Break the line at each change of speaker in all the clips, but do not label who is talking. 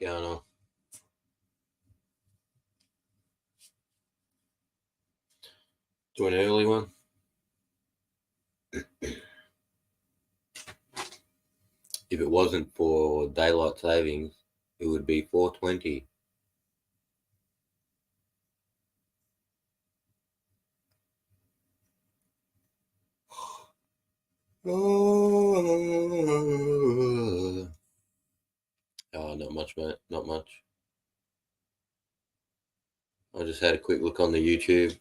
going on? Do an early one? If it wasn't for daylight savings, it would be 4:20. Oh, not much, mate. Not much. I just had a quick look on the YouTube.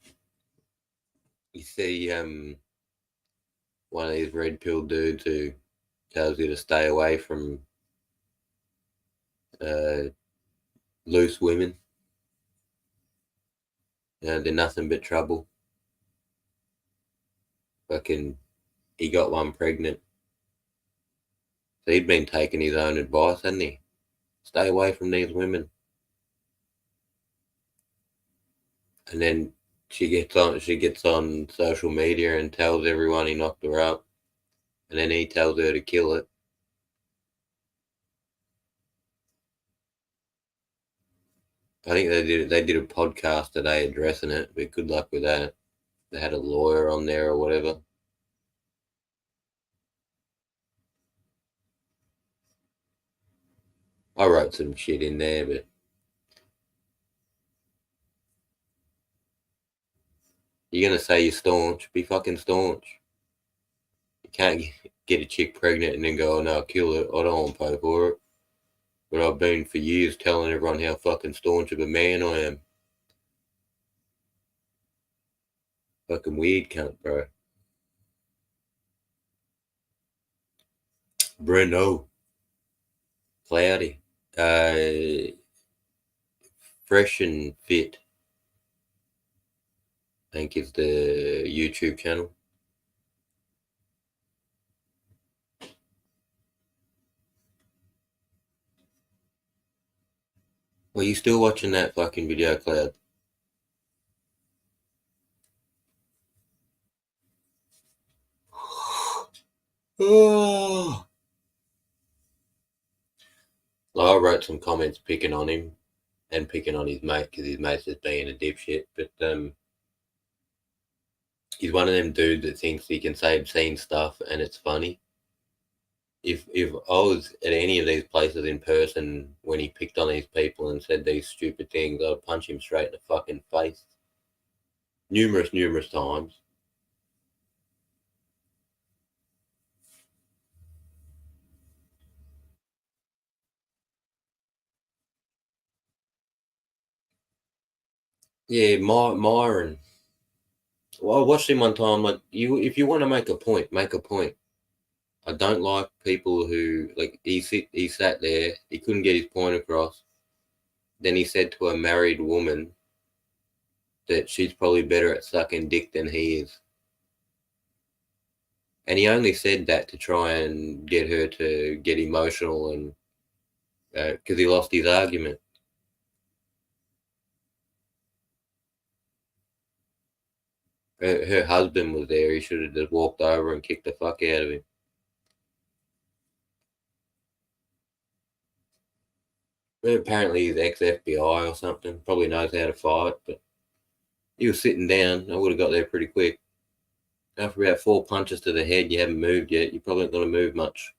You see, one of these red pill dudes who tells you to stay away from uh, loose women. They're nothing but trouble. Fucking, he got one pregnant. So he'd been taking his own advice, hadn't he? Stay away from these women. And then she gets on social media and tells everyone he knocked her up. And then he tells her to kill it. I think they did a podcast today addressing it, but good luck with that. They had a lawyer on there or whatever. I wrote some shit in there, but you're gonna say you're staunch, be fucking staunch. You can't get a chick pregnant and then go, oh no, kill it. I don't want to pay for it. But I've been for years telling everyone how fucking staunch of a man I am. Fucking weird cunt, bro. Brendo. Cloudy. Fresh and Fit, I think is the YouTube channel. Well, you still watching that fucking video, Cloud? Oh. I wrote some comments picking on him and picking on his mate because his mate's just being a dipshit. But he's one of them dudes that thinks he can say obscene stuff and it's funny. If I was at any of these places in person when he picked on these people and said these stupid things, I'd punch him straight in the fucking face. Numerous times. Yeah, Myron. Well, I watched him one time. Like, if you want to make a point, make a point. I don't like people who like he sat there, he couldn't get his point across. Then he said to a married woman that she's probably better at sucking dick than he is. And he only said that to try and get her to get emotional and because he lost his argument. Her husband was there. He should have just walked over and kicked the fuck out of him. But apparently he's ex-FBI or something. Probably knows how to fight, but he was sitting down. I would have got there pretty quick. After about 4 punches to the head, you haven't moved yet. You're probably not going to move much.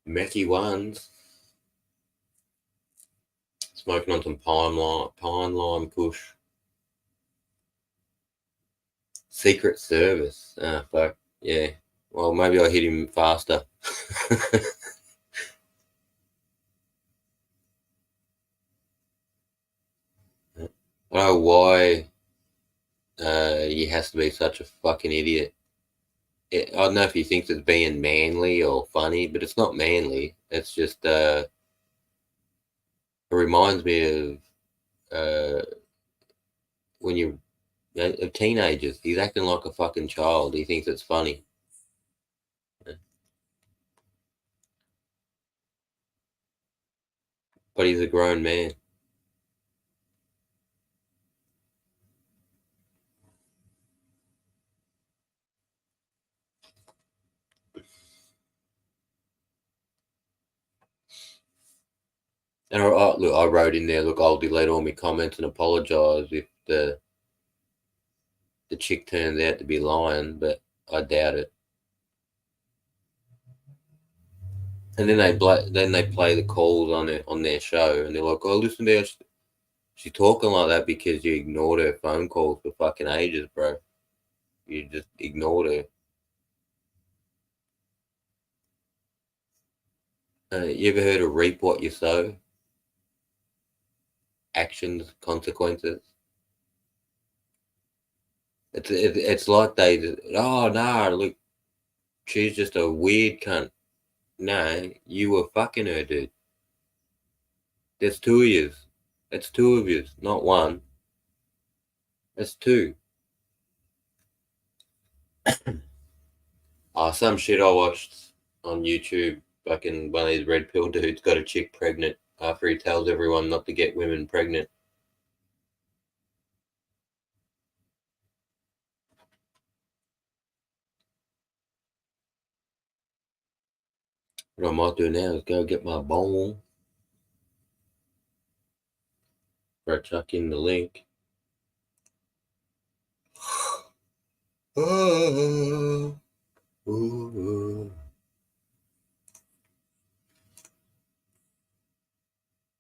Mecky ones. Smoking on some pine lime kush. Secret Service. Ah, fuck. Yeah. Well, maybe I hit him faster. I don't know why he has to be such a fucking idiot. I don't know if he thinks it's being manly or funny, but it's not manly. It's just, it reminds me of when you're of teenagers. He's acting like a fucking child. He thinks it's funny. But he's a grown man. And look, I wrote in there, look, I'll delete all my comments and apologise if the chick turns out to be lying, but I doubt it. And then they play the calls on their show, and they're like, "Oh, listen to her. She's talking like that because you ignored her phone calls for fucking ages, bro. You just ignored her." You ever heard of reap what you sow? Actions, consequences. It's like they, oh no, look, she's just a weird cunt. No, you were fucking her, dude. There's two of yous. That's two of yous, not one. That's two. Some shit I watched on YouTube. Fucking one of these red pill dudes got a chick pregnant after he tells everyone not to get women pregnant. What I might do now is go get my bowl. Or chuck in the link.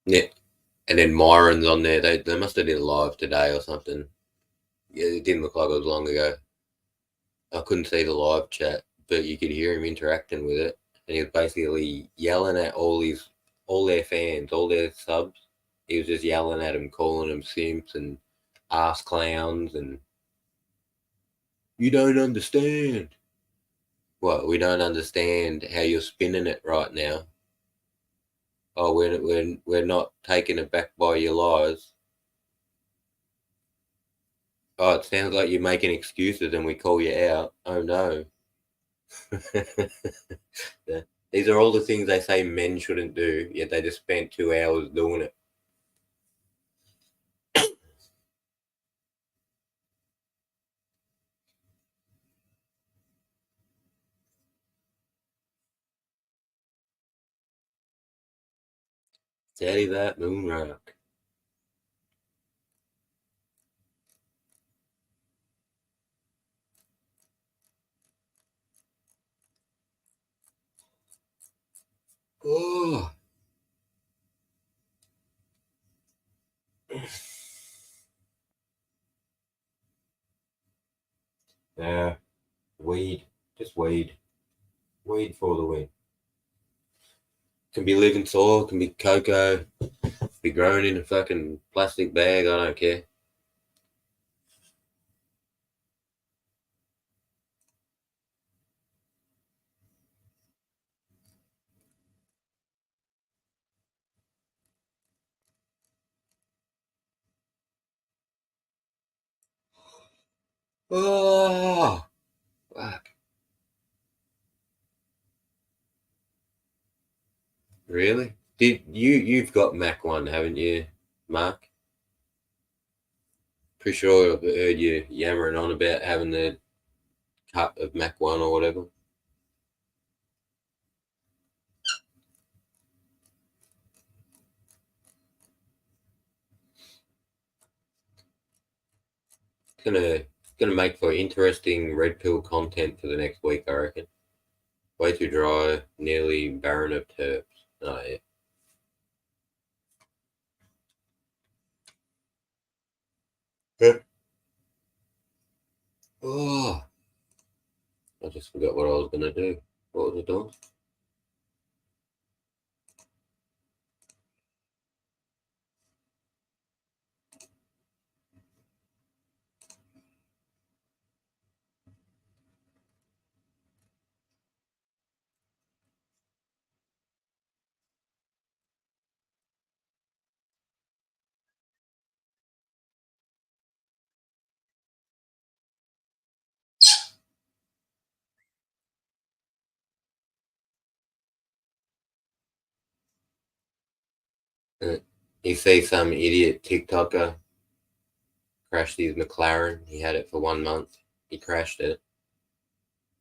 Yeah, and then Myron's on there. They must have did a live today or something. Yeah, it didn't look like it was long ago. I couldn't see the live chat, but you could hear him interacting with it, and he was basically yelling at all their fans, all their subs. He was just yelling at them, calling them simps and ass clowns, and you don't understand. What? We don't understand how you're spinning it right now. Oh, we're not taken aback by your lies. Oh, it sounds like you're making excuses and we call you out. Oh no. Yeah. These are all the things they say men shouldn't do, yet they just spent 2 hours doing it. Steady that moon rock. Oh. Yeah, weed. Just weed. Weed for the win. Can be living soil, can be cocoa, be grown in a fucking plastic bag, I don't care. Oh, fuck. Really? Did you've got Mac one, haven't you, Mark? Pretty sure I've heard you yammering on about having the cut of Mac one or whatever. Gonna make for interesting red pill content for the next week, I reckon. Way too dry, nearly barren of terps. Oh yeah. Yeah. Oh, I just forgot what I was gonna do. What was I doing? Uh, You see some idiot TikToker crashed his McLaren. He had it for 1 month. He crashed it,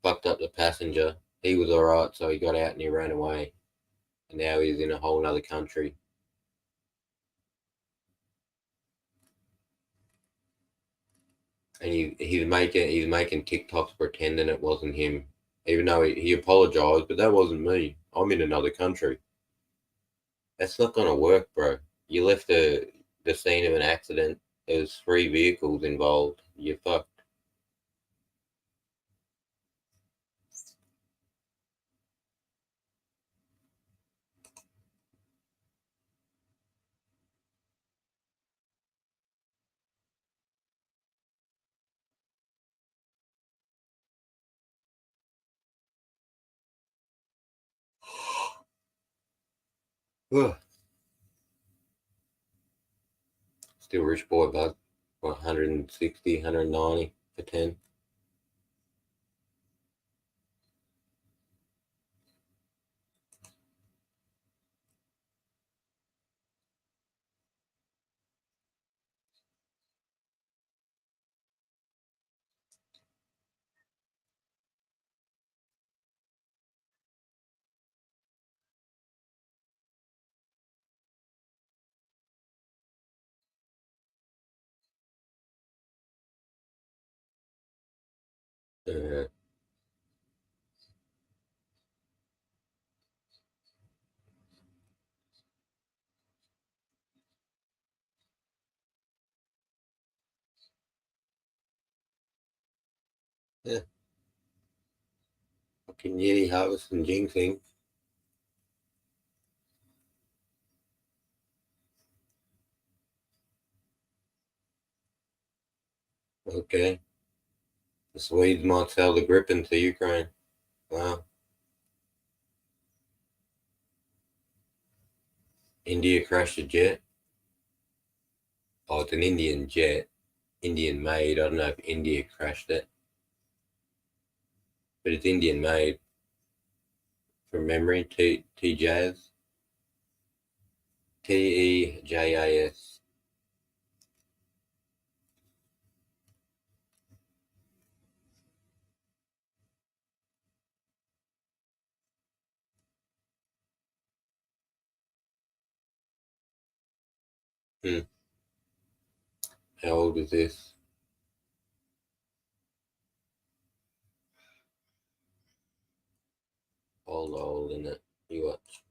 fucked up the passenger. He was alright, so he got out and he ran away. And now he's in a whole other country. and he's making TikToks pretending it wasn't him, even though he apologized, but that wasn't me. I'm in another country. That's not gonna work, bro. You left the scene of an accident. There was three vehicles involved. You're fucked. Ugh. Still rich boy, bud. 160, 190 for 10. Uh, yeah. Fucking Yeti harvest and jinxing. Okay. The Swedes might sell the Gripen to Ukraine. Wow. India crashed a jet. Oh, it's an Indian jet. Indian made. I don't know if India crashed it, but it's Indian made from memory. T Jazz. TEJAS. Hmm. How old is this? Old, isn't it? You watch.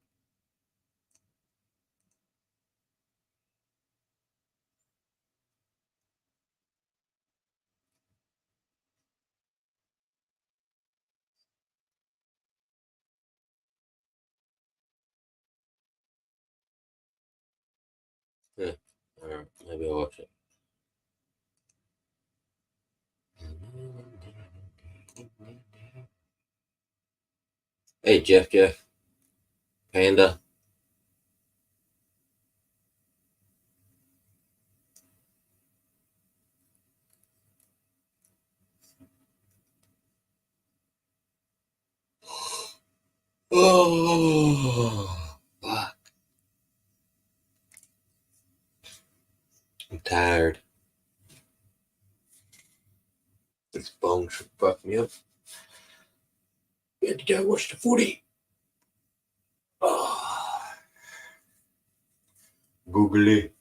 Yeah. All right. Maybe I'll watch it. Hey, Jeff, Panda. Oh, fuck. I'm tired. This bone should fuck me up. We had to go watch the footy. Oh, googly.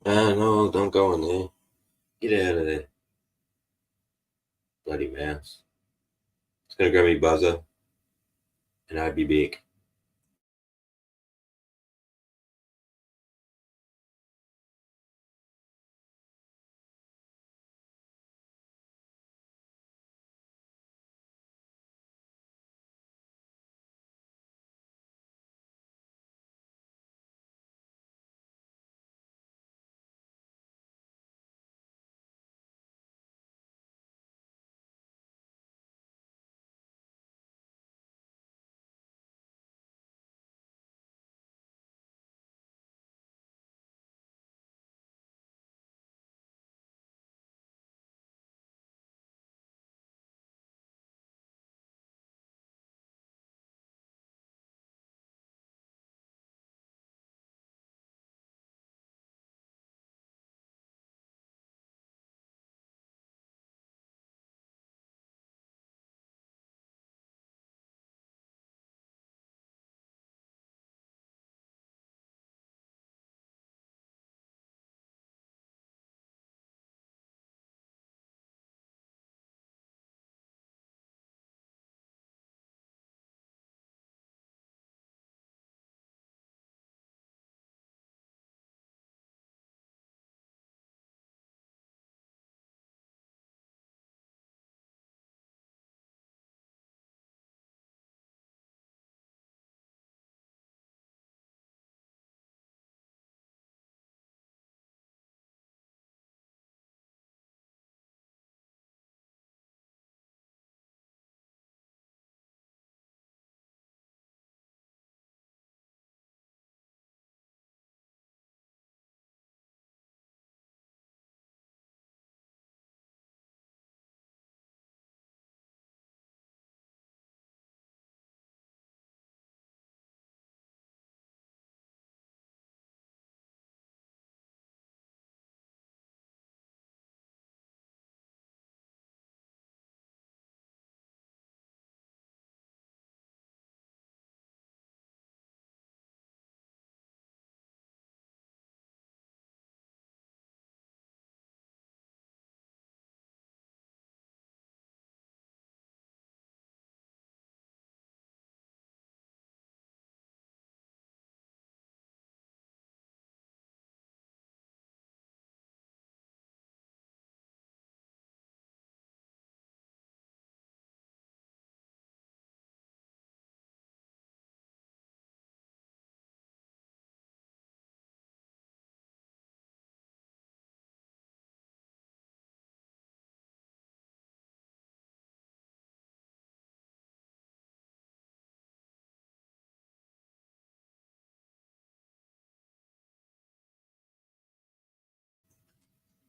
Ah, no, don't go in there. Get out of there. Bloody mouse. It's gonna grab me buzzer, and I'd be big.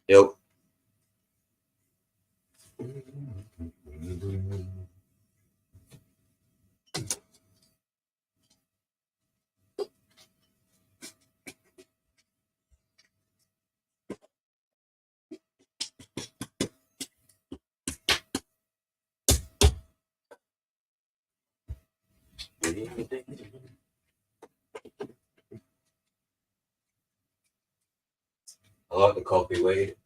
Yep. I like the coffee weed.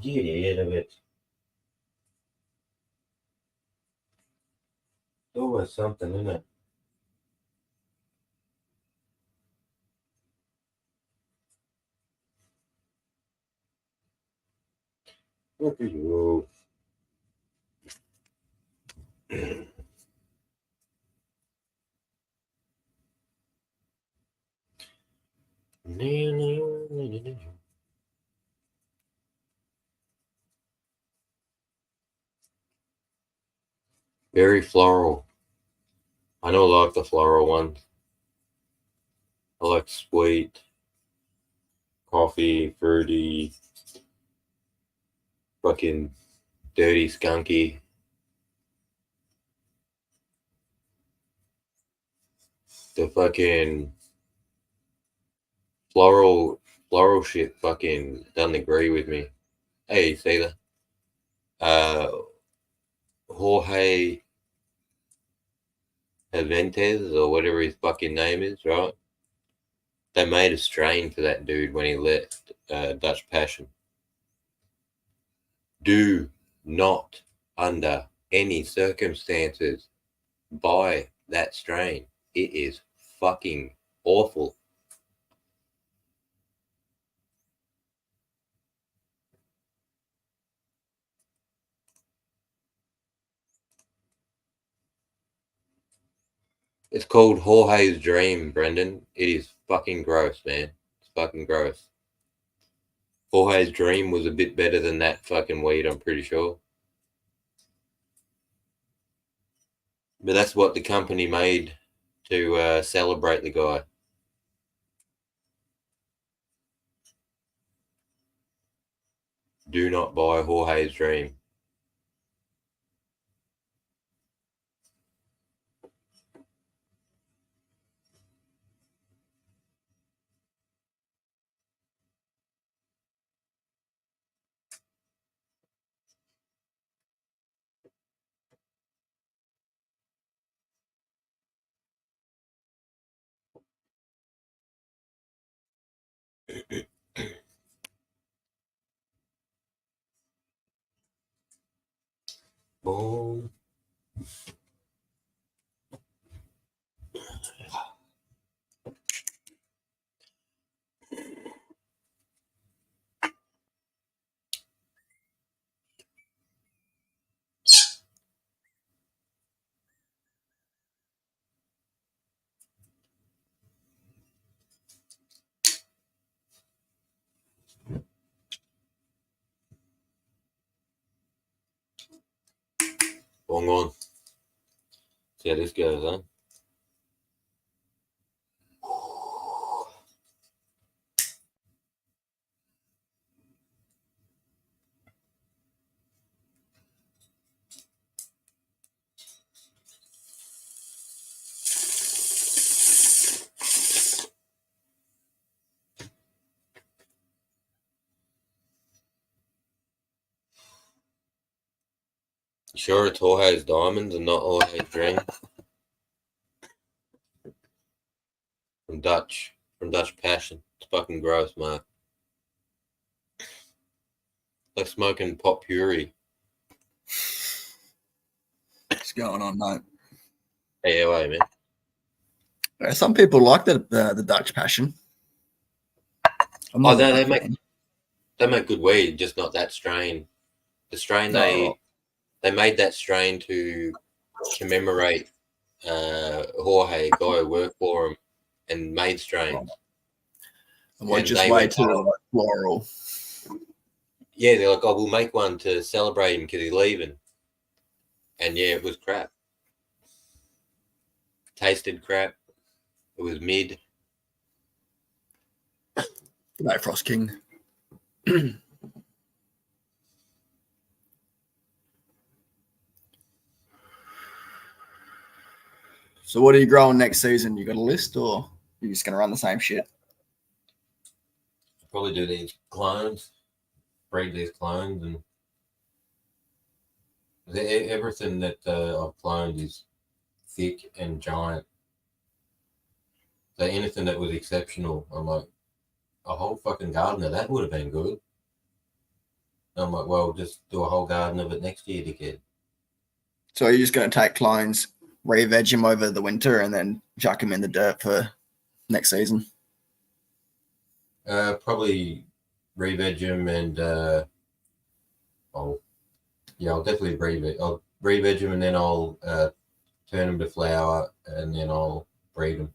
Get rid of it. Always something, isn't it? Look at you. Very floral. I don't like the floral ones. I like sweet, coffee, fruity, fucking dirty, skunky. The fucking floral shit fucking doesn't agree with me. Hey, see that? Jorge Aventes or whatever his fucking name is, right? They made a strain for that dude when he left Dutch Passion. Do not, under any circumstances, buy that strain. It is fucking awful. It's called Jorge's Dream, Brendan. It is fucking gross, man. It's fucking gross. Jorge's Dream was a bit better than that fucking weed, I'm pretty sure. But that's what the company made to celebrate the guy. Do not buy Jorge's Dream. Boom. Bong on. See how this goes, huh? Sure, it's Jorge's Diamonds and not Jorge's Dream. From Dutch Passion. It's fucking gross, mate. Like smoking pot puree.
What's going on, mate?
Hey, how are you, man?
Some people like the Dutch Passion.
Oh, they make good weed, just not that strain. The strain they made that strain to commemorate Jorge, a guy who worked for him and made strains.
And we're
And
just
they
way
went,
too like, floral.
yeah, they're like, oh, we'll make one to celebrate him because he's leaving. And yeah, it was crap. Tasted crap. It was mid.
No, Frost King. So what are you growing next season? You got a list, or you're just gonna run the same shit?
Probably do these clones, breed these clones, and everything that I've cloned is thick and giant. So anything that was exceptional, I'm like, a whole fucking garden of that would have been good. And I'm like, well, just do a whole garden of it next year, dickhead.
So you're just gonna take clones, re-veg them over the winter, and then chuck them in the dirt for next season?
Probably re-veg them and I'll definitely re-veg. I'll re-veg them and then I'll turn them to flower and then I'll breed them.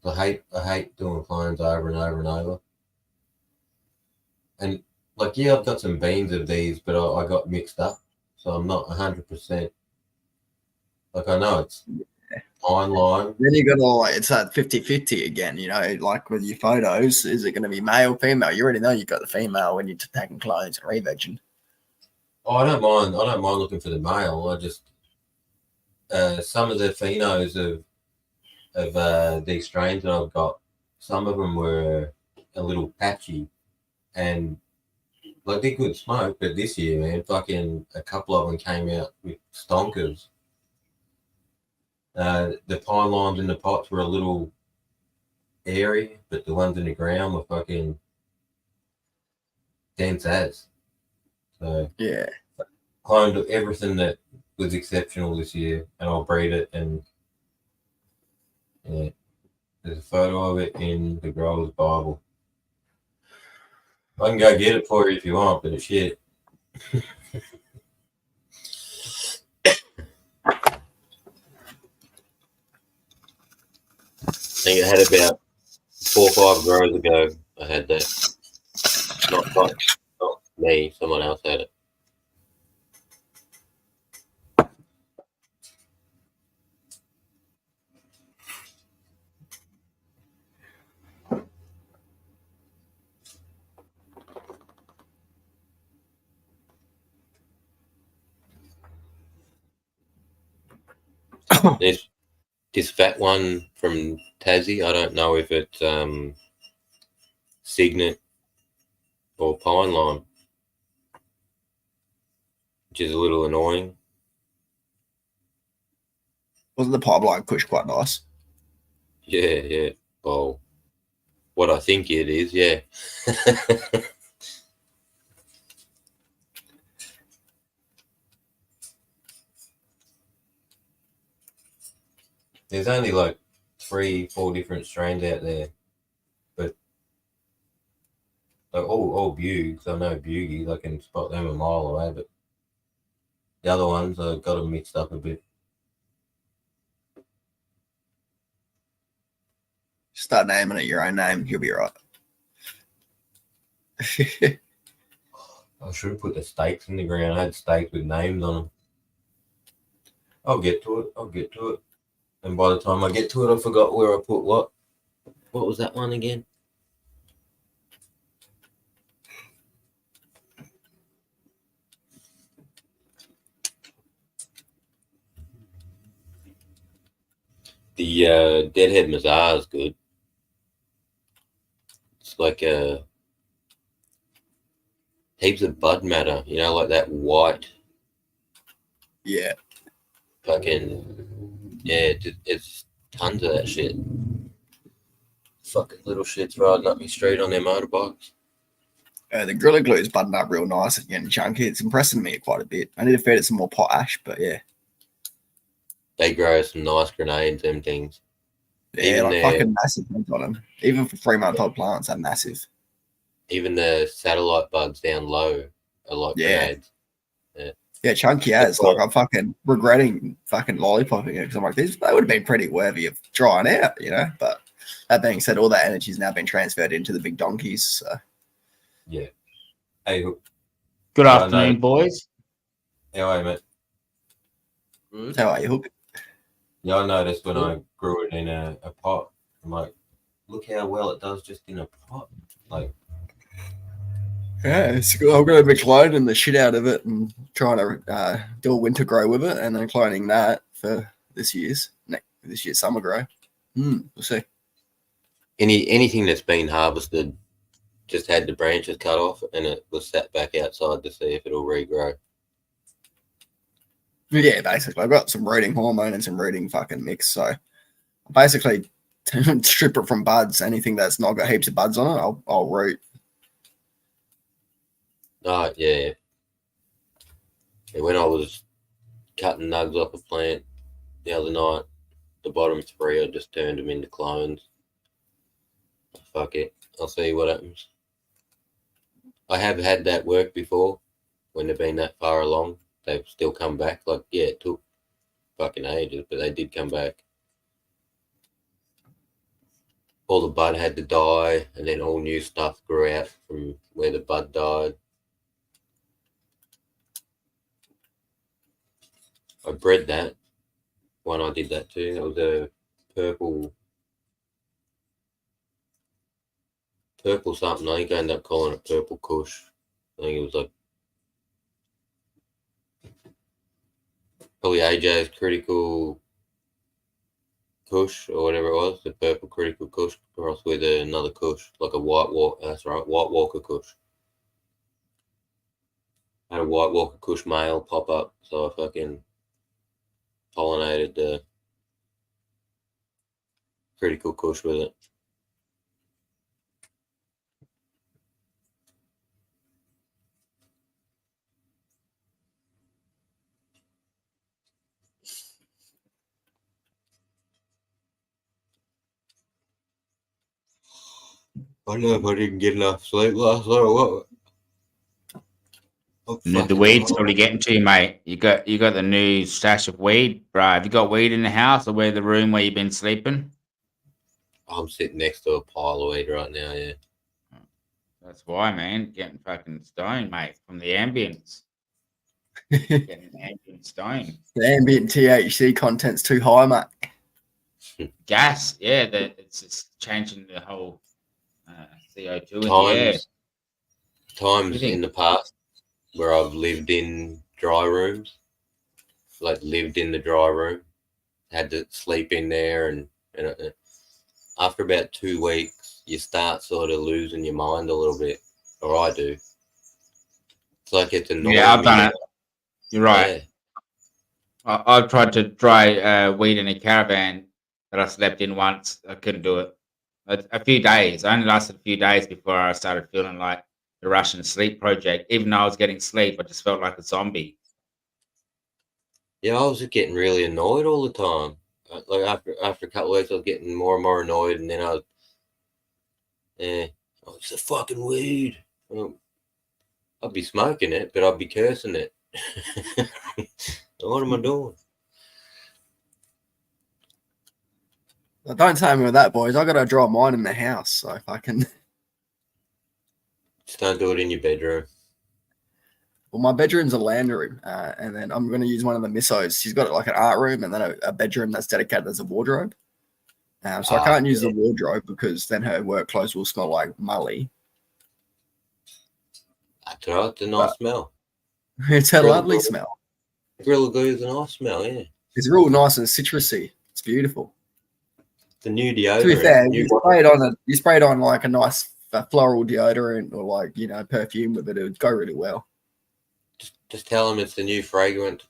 I hate doing clones over and over and over. And like, yeah, I've got some beans of these, but I got mixed up, so I'm not 100%. Like, I know it's fine line.
Then you got all it's at 50-50 again, you know, like with your photos. Is it going to be male, female? You already know you got the female when you're taking clones and re-vegging.
Oh, I don't mind. I don't mind looking for the male. I just some of the phenos of these strains that I've got, some of them were a little patchy, and like they're good smoke. But this year, man, fucking a couple of them came out with stonkers. The pine limes in the pots were a little airy, but the ones in the ground were fucking dense as. So
yeah,
cloned everything that was exceptional this year, and I'll breed it. And yeah, there's a photo of it in the Growers Bible. I can go get it for you if you want, but it's shit. I think I had about 4 or 5 grows ago. I had that. Not me. Someone else had it. This fat one from Tassie, I don't know if it's Signet or Pine Lime, which is a little annoying.
wasn't the pipeline push quite nice?
Yeah. Well, what I think it is, yeah. There's only like 3-4 different strains out there, but like all bugs. I know bugies. I can spot them a mile away, but the other ones I got them mixed up a bit.
Start naming it your own name, you'll be right.
I should have put the stakes in the ground. I had stakes with names on them. I'll get to it. And by the time I get to it, I forgot where I put what. What was that one again? The Deadhead Mazar is good. It's like heaps of bud matter, you know, like that white.
Yeah.
Fucking, yeah, it's tons of that shit. Fucking little shits riding up me street on their motorbikes.
The Gorilla Glue is budding up real nice and getting chunky. It's impressing me quite a bit. I need to feed it some more potash, but yeah.
They grow some nice grenades, them things.
Yeah,
Even
like fucking massive on them. Even for 3-month-old plants, they're massive.
Even the satellite bugs down low a lot
Yeah.
grenades.
Yeah, chunky as. Like, I'm fucking regretting fucking lollipopping it because I'm like, they would have been pretty worthy of drying out, you know? But that being said, all that energy's now been transferred into the big donkeys. So.
Yeah. Hey,
Good afternoon, boys.
How are you, mate?
How are you, Hook?
Yeah, I noticed when I grew it in a pot, I'm like, look how well it does just in a pot. Like,
yeah, it's good. I'm going to be cloning the shit out of it and trying to do a winter grow with it, and then cloning that for this year's summer grow. We'll see.
anything that's been harvested just had the branches cut off and it was set back outside to see if it'll regrow.
Yeah, basically, I've got some rooting hormone and some rooting fucking mix. So basically, strip it from buds. Anything that's not got heaps of buds on it, I'll root.
Oh, yeah. When I was cutting nugs off a plant the other night, the bottom 3, I just turned them into clones. Fuck it. I'll see what happens. I have had that work before when they've been that far along. They've still come back. Like, yeah, it took fucking ages, but they did come back. All the bud had to die, and then all new stuff grew out from where the bud died. I bred that one. I did that too. That was a purple something. I think I ended up calling it purple kush. I think it was like probably AJ's critical kush or whatever it was. The purple critical kush crossed with another kush, like a white walk. That's right, white walker kush. I had a white walker kush male pop up, so I fucking pollinated the critical kush with it. I don't know if I didn't get enough sleep last night or what.
The weed's probably getting to you, mate. You got the new stash of weed, bro. Have you got weed in the house or where the room where you've been sleeping?
I'm sitting next to a pile of weed right now, yeah.
That's why, man. Getting fucking stoned, mate, from the ambience. Getting ambient stoned.
The ambient THC content's too high, mate.
Gas, yeah. It's just changing the whole CO2 in the air.
Times in the past where I've lived in dry rooms, like lived in the dry room, had to sleep in there, and after about 2 weeks, you start sort of losing your mind a little bit, or I do. It's like it's annoying.
Yeah, I've done it. You're right.
Yeah.
I've tried to dry weed in a caravan that I slept in once. I couldn't do it. A few days. I only lasted a few days before I started feeling like the Russian sleep project. Even though I was getting sleep, I just felt like a zombie.
Yeah, I was just getting really annoyed all the time. Like after a couple of weeks, I was getting more and more annoyed, and then I was, it's a fucking weed. I'd be smoking it, but I'd be cursing it. What am I doing?
Well, don't tell me with that, boys. I got to draw mine in the house, so if I can.
Just don't do it in your bedroom.
Well, my bedroom's a land room, and then I'm going to use one of the missos. She's got like an art room and then a bedroom that's dedicated as a wardrobe. So I can't use the wardrobe because then her work clothes will smell like mully.
That's right. It's a nice smell.
It's a lovely smell.
Gorilla glue is a nice smell, yeah.
It's real nice and citrusy. It's beautiful.
The new deodorant.
To be fair, you spray it on like a nice floral deodorant or like, you know, perfume with it. It would go really well.
Just tell them it's the new fragrance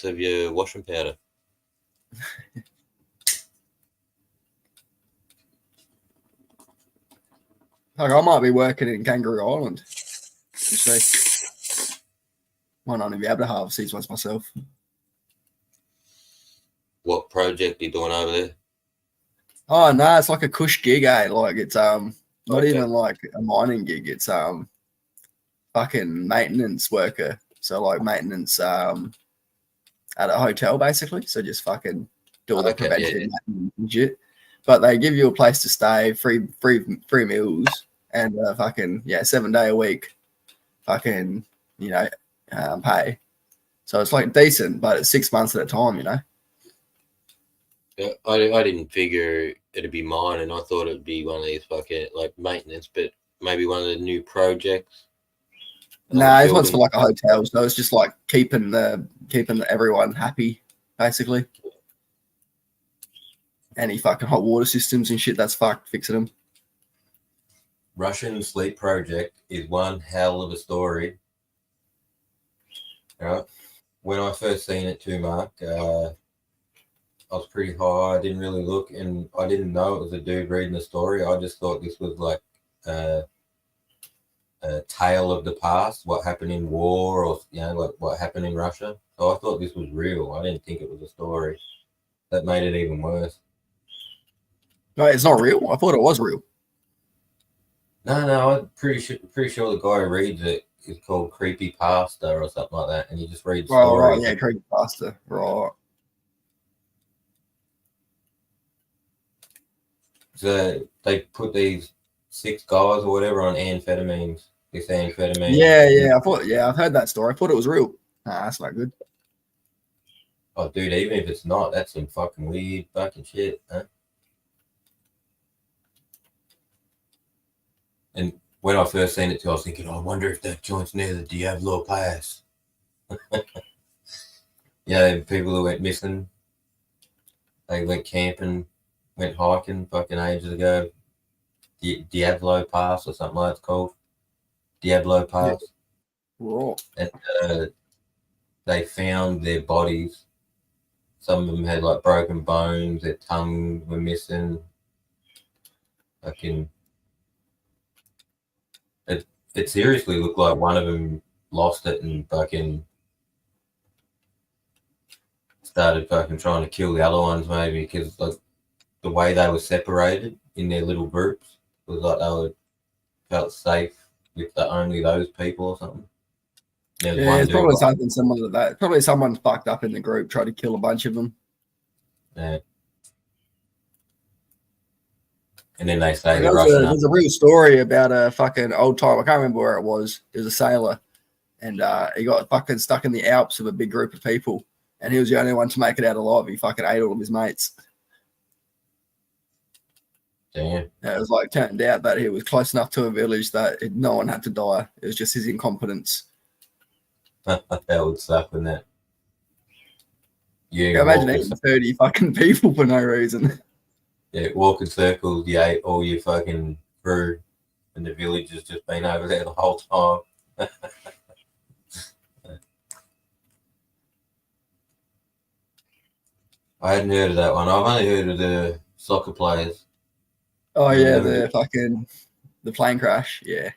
of your washing powder.
Like I might be working in Kangaroo Island. You see, might not even be able to harvest these ones myself.
What project are you doing over there?
Oh no, it's like a cush gig, eh? Like it's not even like a mining gig. It's fucking maintenance worker. So like maintenance at a hotel basically. So just fucking do all the preventative maintenance and shit. But they give you a place to stay, free meals, and fucking 7 day a week, fucking pay. So it's like decent, but it's 6 months at a time,
I didn't figure it'd be mine, and I thought it'd be one of these fucking like maintenance, but maybe one of the new projects.
Nah, this one's for like a hotel, so it's just like keeping everyone happy, basically. Any fucking hot water systems and shit, that's fucked, fixing them.
Russian sleep project is one hell of a story. Right? When I first seen it too, Mark, I was pretty high. I didn't really look, and I didn't know it was a dude reading the story. I just thought this was like a tale of the past, what happened in war, or like what happened in Russia. So I thought this was real. I didn't think it was a story. That made it even worse.
No, it's not real. I thought it was real.
No, I'm pretty sure the guy who reads it is called Creepy Pasta or something like that, and he just reads stories.
Right, yeah, Creepy Pasta, right.
So they put these 6 guys or whatever on amphetamines. This amphetamine.
Yeah. I've heard that story. I thought it was real. Nah, that's not good.
Oh, dude, even if it's not, that's some fucking weird fucking shit, huh? And when I first seen it too, I was thinking, I wonder if that joint's near the Diablo Pass. People who went missing, they went camping, went hiking fucking ages ago. Diablo Pass or something like it's called. Diablo Pass.
Yeah.
And they found their bodies. Some of them had like broken bones, their tongue were missing. Fucking. It seriously looked like one of them lost it and fucking started fucking trying to kill the other ones, maybe, because like the way they were separated in their little groups was like they felt safe with only those people or something.
It's probably something similar to that. Probably someone fucked up in the group, tried to kill a bunch of them.
Yeah. And then they say
there's a real story about a fucking old time. I can't remember where it was. It was a sailor, and he got fucking stuck in the Alps with a big group of people, and he was the only one to make it out alive. He fucking ate all of his mates.
Damn.
It was like turned out that he was close enough to a village that no one had to die. It was just his incompetence.
That would suck, wouldn't it?
Yeah, imagine eating 30 fucking people for no reason.
Yeah, walk in circles, you ate all your fucking crew, and the village has just been over there the whole time. I hadn't heard of that one. I've only heard of the soccer players.
Oh, yeah, the plane crash, yeah.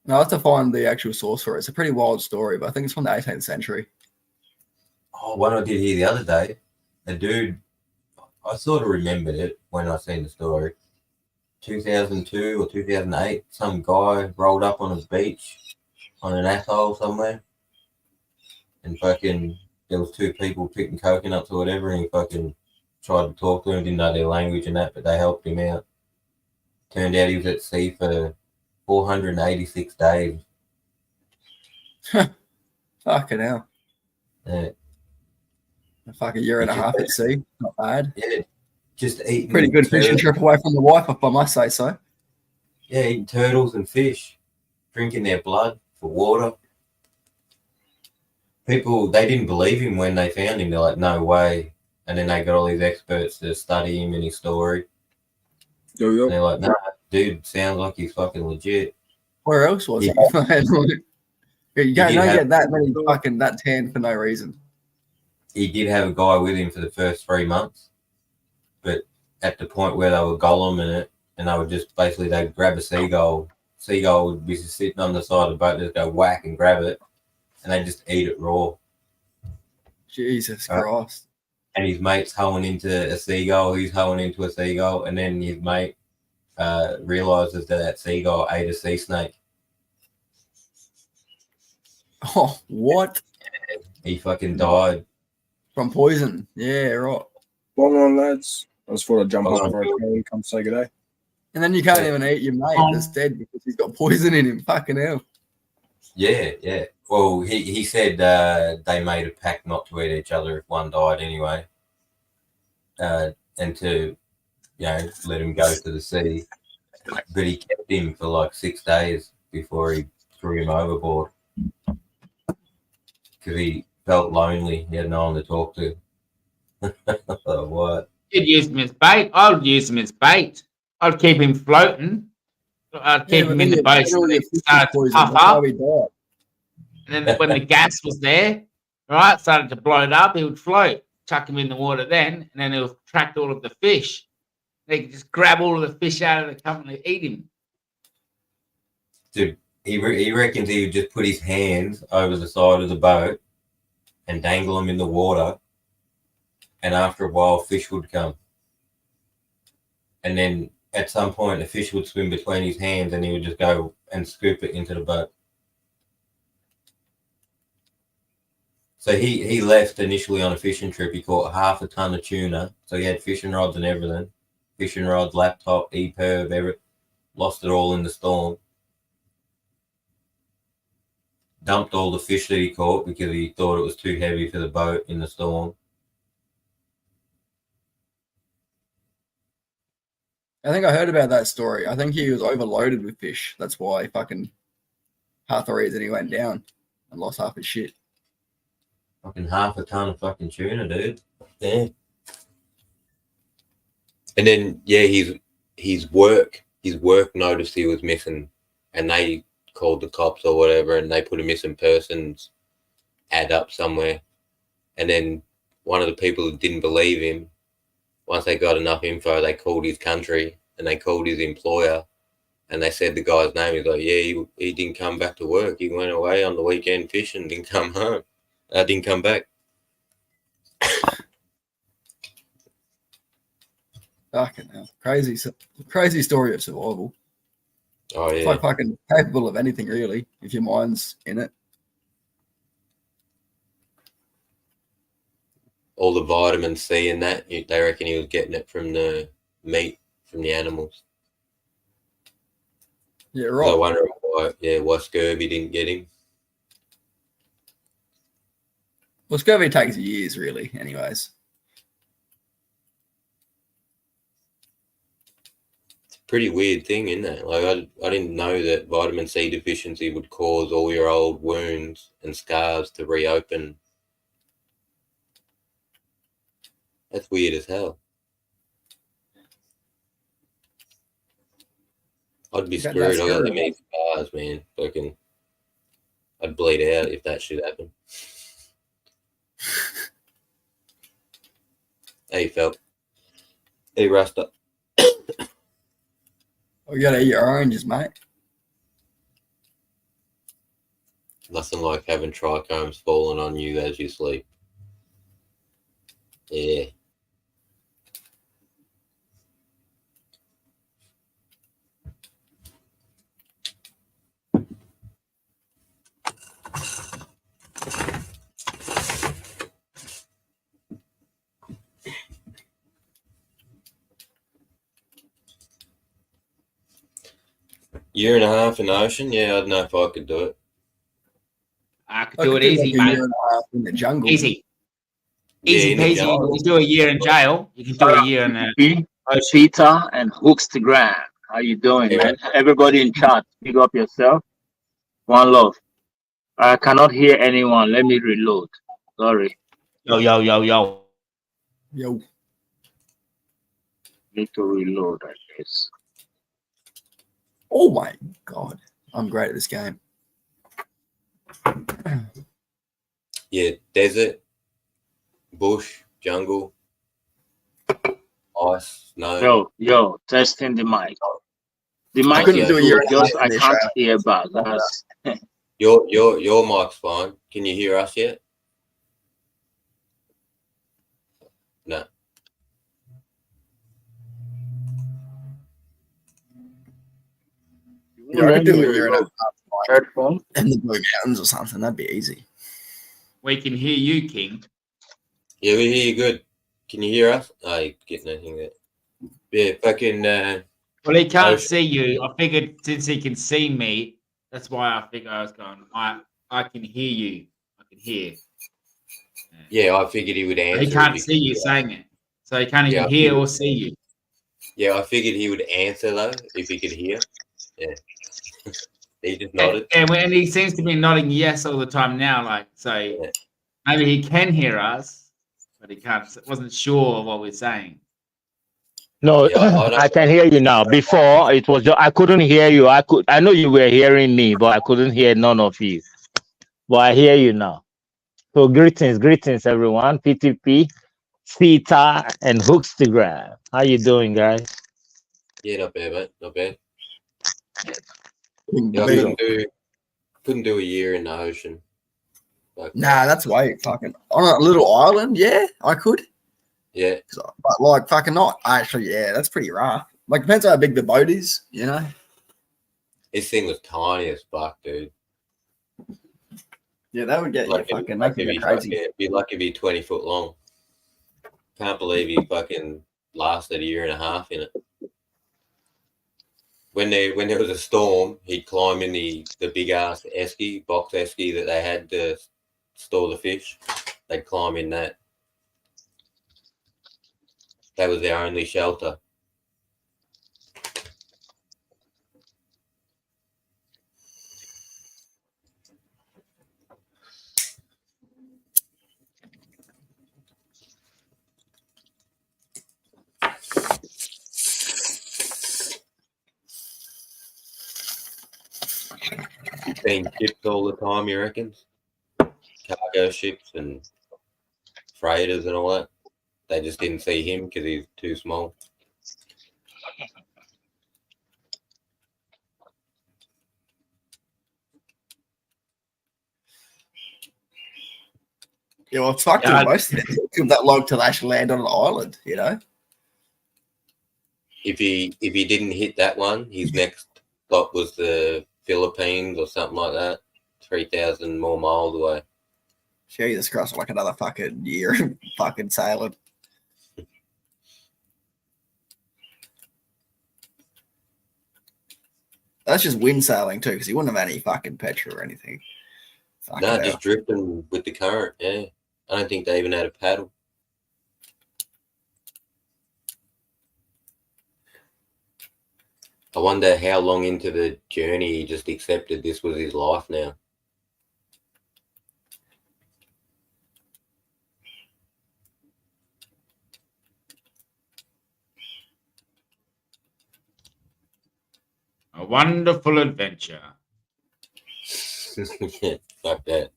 No, I have to find the actual source for it. It's a pretty wild story, but I think it's from the 18th century.
Oh, one I did hear the other day. A dude, I sort of remembered it when I seen the story. 2002 or 2008, some guy rolled up on a beach on an atoll somewhere, and fucking there was 2 people picking coconuts or whatever, and he fucking tried to talk to him, didn't know their language and that, but they helped him out. Turned out he was at sea for 486 days.
Fucking hell.
Yeah.
A year and a half at sea. Not bad.
Yeah, just eating.
Pretty good fishing trip away from the wife, if I must say so.
Yeah, eating turtles and fish, drinking their blood for water. People, they didn't believe him when they found him. They're like, no way. And then they got all these experts to study him and his story.
Yeah.
And they're like, no, dude, sounds like he's fucking legit.
Where else was he? You don't get that many fucking that tan for no reason.
He did have a guy with him for the first 3 months, but at the point where they were goleming it, and they would just basically they'd grab a seagull would be sitting on the side of the boat, just go whack and grab it, and they just eat it raw.
Jesus Christ.
And his mate's hoeing into a seagull, he's hoeing into a seagull, and then his mate realizes that seagull ate a sea snake.
Oh, what?
He fucking died.
From poison. Yeah, right.
Long on, lads. I just thought I'd jump
Long
on
on.
for a call. Come say good day.
And then you can't even eat your mate that's dead because he's got poison in him. Fucking hell.
Yeah. Well, he said they made a pact not to eat each other if one died anyway, and to let him go to the sea. But he kept him for like 6 days before he threw him overboard because he felt lonely. He had no one to talk to. What?
You'd use him as bait. I would use him as bait. I'd keep him floating. I'd keep him in the boat so he started to puff up. And then when the gas was there, right, started to blow it up, he would float. Chuck him in the water then, and then it would attract all of the fish. They could just grab all of the fish out of the cup and eat him.
Dude, he reckons he would just put his hands over the side of the boat and dangle them in the water, and after a while, fish would come. And then at some point, a fish would swim between his hands, and he would just go and scoop it into the boat. So he left initially on a fishing trip. He caught half a ton of tuna. So he had fishing rods and everything. Fishing rods, laptop, EPIRB, everything. Lost it all in the storm. Dumped all the fish that he caught because he thought it was too heavy for the boat in the storm.
I think I heard about that story. I think he was overloaded with fish. That's why fucking half the reason he went down and lost half his shit.
Fucking half a ton of fucking tuna, dude. Yeah. And then his work noticed he was missing, and they called the cops or whatever, and they put a missing persons ad up somewhere. And then one of the people who didn't believe him, once they got enough info, they called his country and they called his employer, and they said the guy's name. He's like, yeah, he didn't come back to work. He went away on the weekend fishing, didn't come home. Didn't come back.
Fucking hell. Crazy story of survival.
Oh,
It's
yeah.
like fucking capable of anything, really, if your mind's in it.
All the vitamin C and that, they reckon he was getting it from the meat from the animals.
Yeah,
So
right.
I wonder why scurvy didn't get him.
Well, scurvy takes years, really, anyways.
It's a pretty weird thing, isn't it? Like I didn't know that vitamin C deficiency would cause all your old wounds and scars to reopen. That's weird as hell. I'd be
That's
screwed. I got
scary.
that many scars, man. Fucking, I'd bleed out if that should happen. How you felt? Hey, Rasta.
Oh, you gotta eat your oranges, mate.
Nothing like having trichomes falling on you as you sleep. Yeah. Year and a half in the ocean? Yeah, I don't know if I could do it.
I could
I
do
could
it
do
easy,
like a
mate.
year and a half in the jungle.
Easy.
Yeah,
Easy
in the
peasy.
jungle.
You can do a year in jail. You can do a year in a
Peter and Hookstagram. How you doing,
Yeah.
man? Everybody in chat, pick up yourself. One love. I cannot hear anyone. Let me reload. Sorry.
yo.
Yo.
Need to reload, I guess.
Oh my god. I'm great at this game.
Yeah, desert, bush, jungle, ice, snow.
Yo, testing the mic. The mic
couldn't
is
do a year
good,
and a
just
half
I
in this
can't
show.
hear back. That's
Your mic's fine. Can you hear us yet? No.
Yeah, I could do a
Really
year and a
low.
half like,
Headphone.
in the Blue Mountains or something. That'd be easy.
We can hear you, King.
Yeah, we hear you good. Can you hear us? I get nothing there. Yeah, fucking.
Well, he can't
Ocean.
see you. I figured since he can see me, that's why I figured I was going. I can hear you. I can hear.
Yeah, I figured he would answer.
He can't
if
see you saying it, so he can't
Yeah,
even
I
hear
figured-
or see you.
Yeah, I figured he would answer though if he could hear. Yeah, he just nodded.
And he seems to be nodding yes all the time now. Like so,
Yeah.
maybe he can hear us, but he can't. Wasn't sure of what we're saying.
No,
Yeah, I don't-
I can hear you now. Before it was I couldn't hear you. I know you were hearing me, but I couldn't hear none of you. But I hear you now. So greetings everyone. PTP, Theta, and Hookstagram. How you doing, guys?
Yeah, not bad, mate. Not bad.
In
Yeah, I
Beetle.
couldn't do a year in the ocean. Like,
Nah, that's way fucking on a little island. Yeah, I could.
yeah,
But like fucking not. Actually, yeah, that's pretty rough. Like depends how big the boat is, you know.
this thing was tiny as fuck, dude.
Yeah, that would get
Like,
you fucking
like
make you
it'd
go
be
crazy.
it'd be lucky to be 20 foot long. Can't believe he fucking lasted a year and a half in it. When there was a storm, he'd climb in the big ass esky, box esky that they had to store the fish. They'd climb in that. That was their only shelter. You've seen ships all the time, you reckon? Cargo ships and freighters and all that. They just didn't see him because he's too small.
Yeah, well, fuck
Yeah,
to most of it. It took that long to actually land on an island, you know.
If he didn't hit that one, his next stop was the Philippines or something like that. 3,000 more miles away.
Jesus Christ, like another fucking year fucking sailing. That's just wind sailing too, because he wouldn't have any fucking petrol or anything. Fuck
No,
it
just
out.
drifting with the current. Yeah, I don't think they even had a paddle. I wonder how long into the journey he just accepted this was his life now.
a wonderful adventure.
Yeah, fuck that.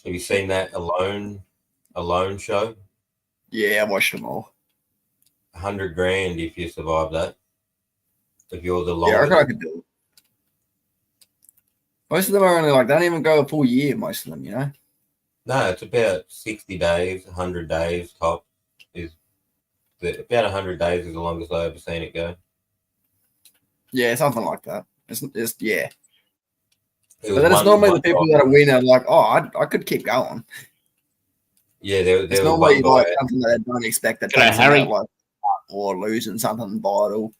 Have you seen that Alone show?
Yeah, I watched them all.
100 grand if you survive that. If you're the
Yeah, I
longest.
reckon I could do it. Most of them are only like they don't even go a full year. Most of them, you know.
No, it's about 60 days, 100 days top. About 100 days is the longest I've ever seen it go.
Yeah, something like that. It's yeah.
It
But then it's
one-
normally
one
the people
guy-
that are win are like, oh, I could keep going.
Yeah, there
It's
was
normally
one
like
guy.
something that they don't expect that
Hello,
takes them
Harry.
out, like or losing something vital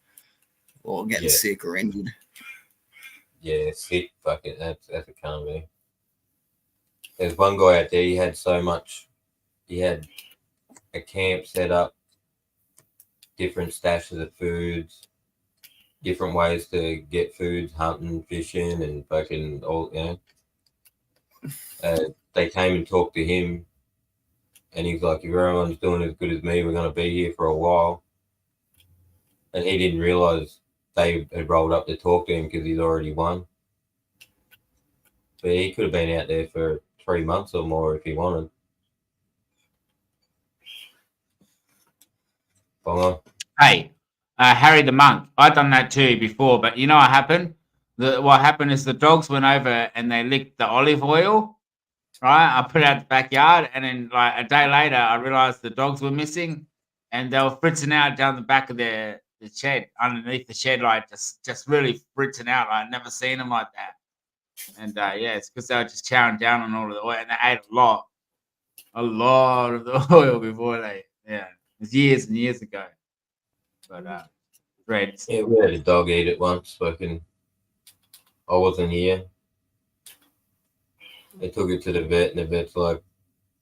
or getting
Yeah.
sick or injured.
Yeah, sick. Fuck it. That's a comedy. There's one guy out there. He had so much. He had a camp set up, different stashes of foods, different ways to get foods, hunting, fishing, and fucking all. They came and talked to him, and he's like, "If everyone's doing as good as me, we're gonna be here for a while." And he didn't realize they had rolled up to talk to him because he's already won. But he could have been out there for 3 months or more if he wanted. Bongo.
Hey, Harry the monk. I've done that too before, but you know what happened? what happened is the dogs went over and they licked the olive oil. Right, I put it out the backyard, and then like a day later, I realized the dogs were missing, and they were fritzing out down the back of the shed, underneath the shed, like just really fritzing out. I'd never seen them like that. And yeah, it's because they were just chowing down on all of the oil, and they ate a lot of the oil before they. Yeah, it was years and years ago. But Reds.
Yeah, we had a dog eat it once. Fucking, I wasn't here. They took it to the vet, and the vet's like,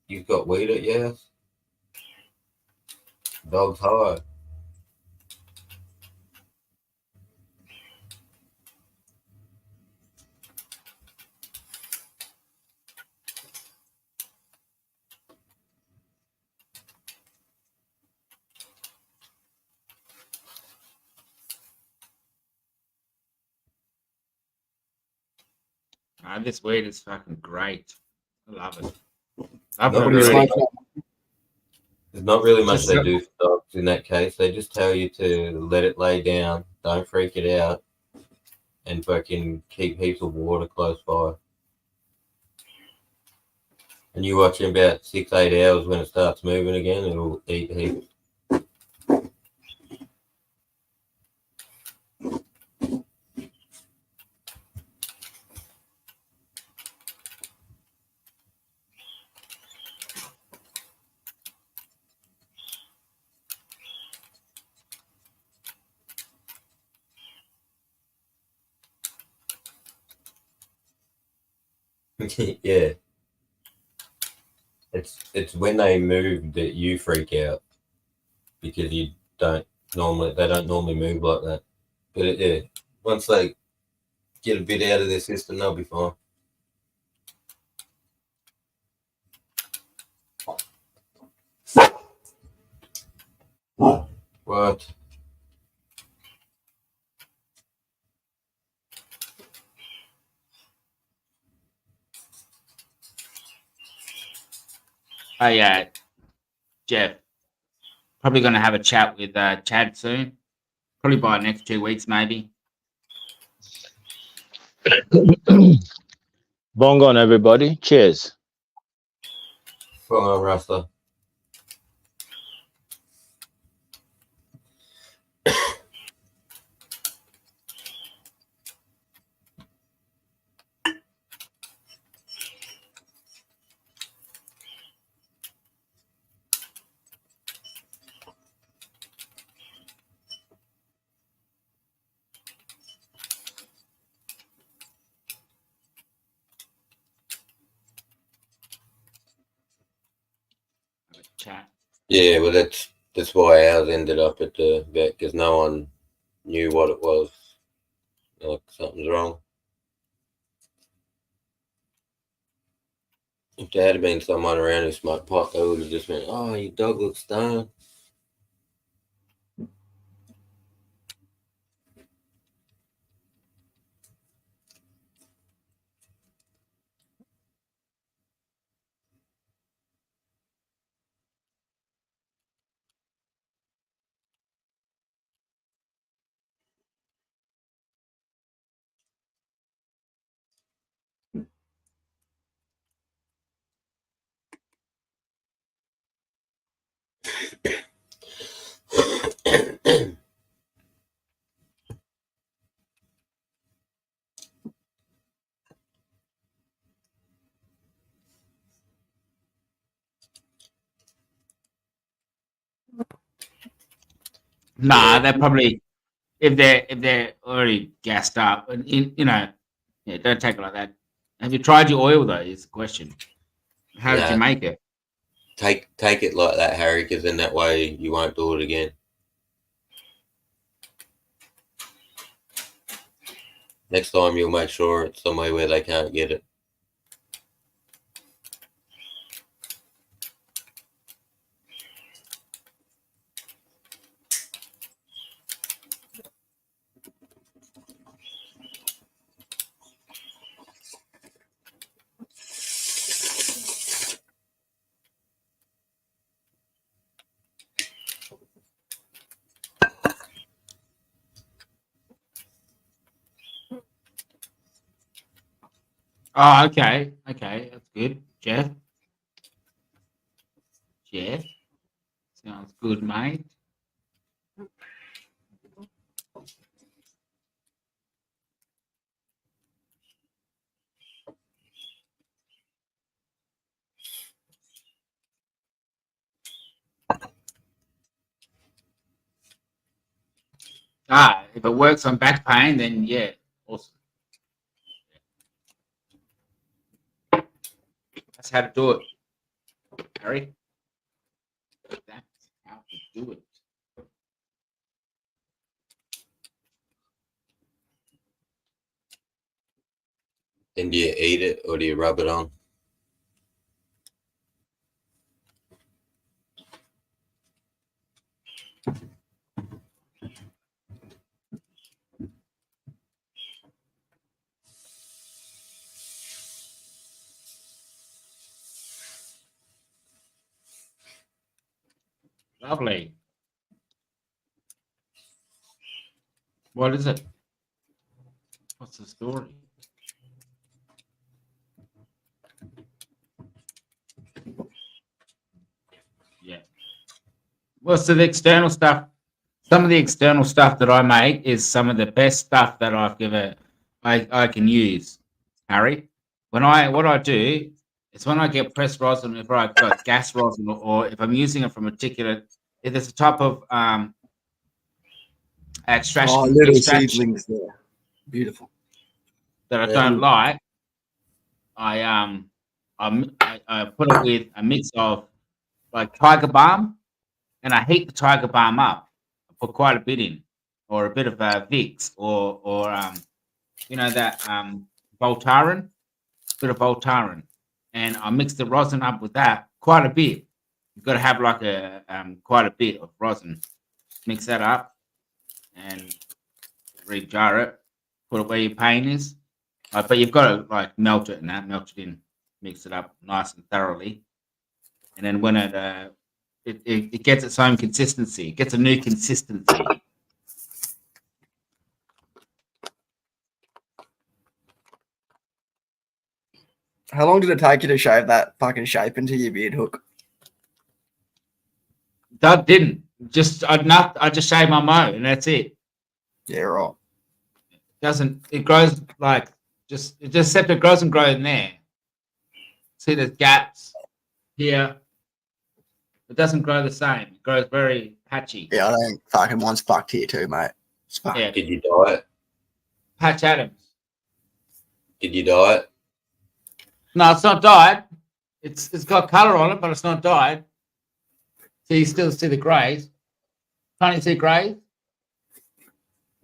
"You've got weed at your house? Dog's high."
This weed is fucking great. I love it. I've
Not
got
really.
really,
There's not really much
Just
they
got-
do for dogs in that case. They just tell you to let it lay down, don't freak it out, and fucking keep heaps of water close by. And you watch in about 6-8 hours when it starts moving again, it'll eat heaps. Yeah. It's when they move that you freak out because they don't normally move like that. But yeah, once they get a bit out of their system, they'll be fine. What?
oh yeah, Jeff. Probably going to have a chat with Chad soon. Probably by next 2 weeks, maybe.
Bong on, everybody. Cheers.
Come on, Rasta.
Chat.
Yeah, well, that's why ours ended up at the vet because no one knew what it was. Like something's wrong. If there had been someone around who smoked pot, they would have just been, "Oh, your dog looks stoned."
Nah,
Yeah.
they're probably if they're already gassed up, and yeah, don't take it like that. Have you tried your oil though? Is the question. How did you
Nah.
make it?
Take it like that, Harry, because then that way you won't do it again. Next time you'll make sure it's somewhere where they can't get it.
Oh, okay. Okay, that's good. Jeff. Sounds good, mate. If it works on back pain, then yeah, awesome. That's how to do it, Harry. That's how to do it.
And do you eat it or do you rub it on?
Lovely. What is it? What's the story? Yeah. Well, so the external stuff, some of the external stuff that I make is some of the best stuff that I can use, Harry. What I do is when I get pressed rosin, if I've got gas rosin, or if I'm using it from a particular, if there's a type of extraction,
little seedlings there. Beautiful.
that I don't like, I put it with a mix of like tiger balm, and I heat the tiger balm up. I put quite a bit in, or a bit of Vicks, or that Voltaren, bit of Voltaren, and I mix the rosin up with that quite a bit. You've got to have like a quite a bit of rosin. Mix that up and re-jar it. Put it where your pain is, but you've got to like melt it melt it in, mix it up nice and thoroughly, and then when it gets its own consistency, it gets a new consistency.
How long did it take you to shave that fucking shape into your beard hook?
That didn't. I just shave my mo and that's it.
Yeah, right.
It grows like except it grows and grows in there. See there's gaps here. It doesn't grow the same. It grows very patchy.
Yeah, I think fucking mine's fucked here too, mate. It's fucked.
Yeah.
Did you dye it?
Patch Adams.
Did you dye it?
No, it's not dyed. It's got colour on it, but it's not dyed. So you still see the greys. Can't you see greys?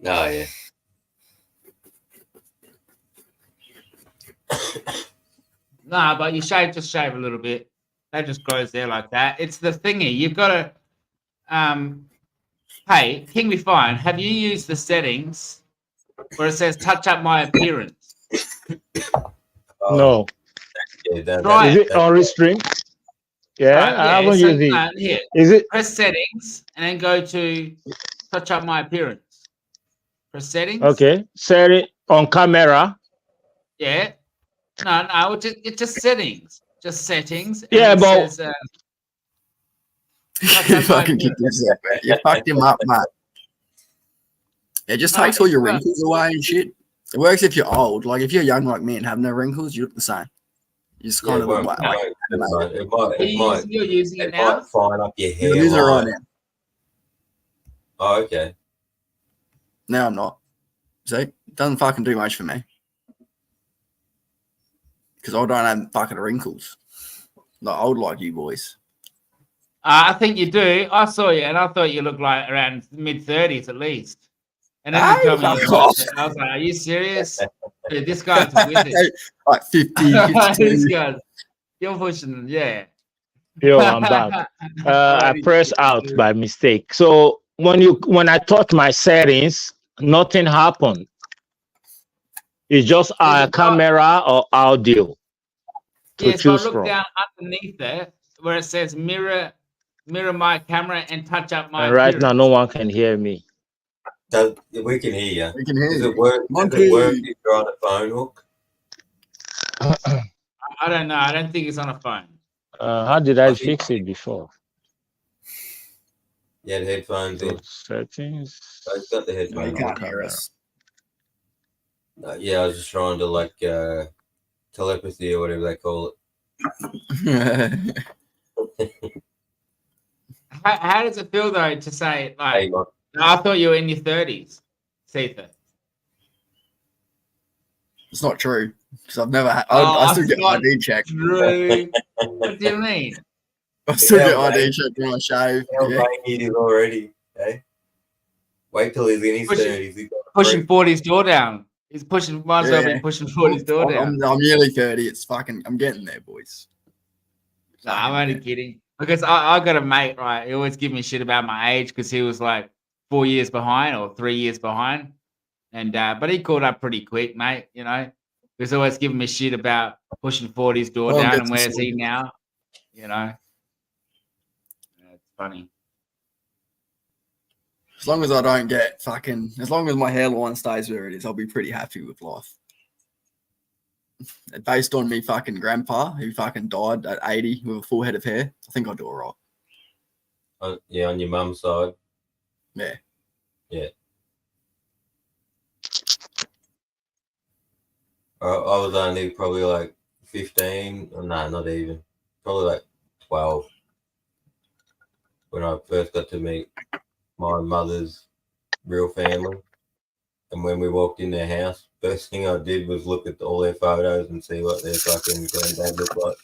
Oh, yeah.
No, but you shave a little bit. That just grows there like that. It's the thingy. You've got to hey, King Be Fine, have you used the settings where it says touch up my appearance?
No.
Yeah,
Try
Is it on restream? Yeah, I haven't used it.
Here,
Is it?
press settings and then go to touch up my appearance. Press settings.
Okay. Set it on camera.
Yeah. No, it's just settings. Just settings. And
Yeah,
it
but
says,
You fucking kicked yourself, man. You fucked him up, mate. It just takes all your wrinkles away and shit. It works if you're old. Like if you're young like me and have no wrinkles, you look the same. You just kind of look like
you're using it
it
now.
might fine up your hair.
you're using it right now.
Oh, okay.
No, I'm not. See, it doesn't fucking do much for me. Because I don't have fucking wrinkles. Not old like you boys.
I think you do. I saw you, and I thought you looked like around mid-30s at least. And then you told me, I was like, "Are you serious? Dude, this guy's a wizard."
Like 50,
This
52.
guy's, you're pushing, yeah.
Yo, I'm back. I pressed out by mistake. So when I touch my settings, nothing happened. It's just a camera or audio to
Yeah, so
choose
look
from.
down underneath there where it says mirror my camera and touch up my
And right now,
appearance.
no one can hear me.
We can hear you.
We can hear
Does
you.
it work? Does it work if you're on a phone hook?
I don't know. I don't think it's on a phone.
How did I fix it before?
You had headphones in.
Settings.
I've got the
No, you
headphones.
can't hear us.
Yeah, I was just trying to like telepathy or whatever they call it.
How does it feel though to say like?
Hey, Mike.
I thought you were in your 30s, Setha.
It's not true because I've never had.
Oh,
I still get
not
ID checked.
True. What do you mean?
I still
Yeah,
get ID
mate.
checked when I shave.
How
Yeah.
vain he is already. Eh? Wait till he's in his
Pushing-
30s. He's got a
Pushing
freak.
40's door down. He's pushing. Might as well be
Yeah.
pushing 40's door down.
I'm nearly 30. It's fucking. I'm getting there, boys.
No, I'm only kidding. Because I got a mate, right? He always give me shit about my age because he was like 4 years behind or 3 years behind. And but he caught up pretty quick, mate. You know, he's always giving me shit about pushing 40's door
Oh,
down
that's
and where's he
awesome.
now? You know, yeah, it's funny.
As long as I don't get fucking. As long as my hairline stays where it is, I'll be pretty happy with life. Based on me fucking grandpa who fucking died at 80 with a full head of hair, I think I'll do all right.
Yeah, on your mum's side.
Yeah.
Yeah. I was only probably like 15. No, not even. Probably like 12 when I first got to meet my mother's real family. And when we walked in their house, first thing I did was look at all their photos and see what their fucking granddad looked like.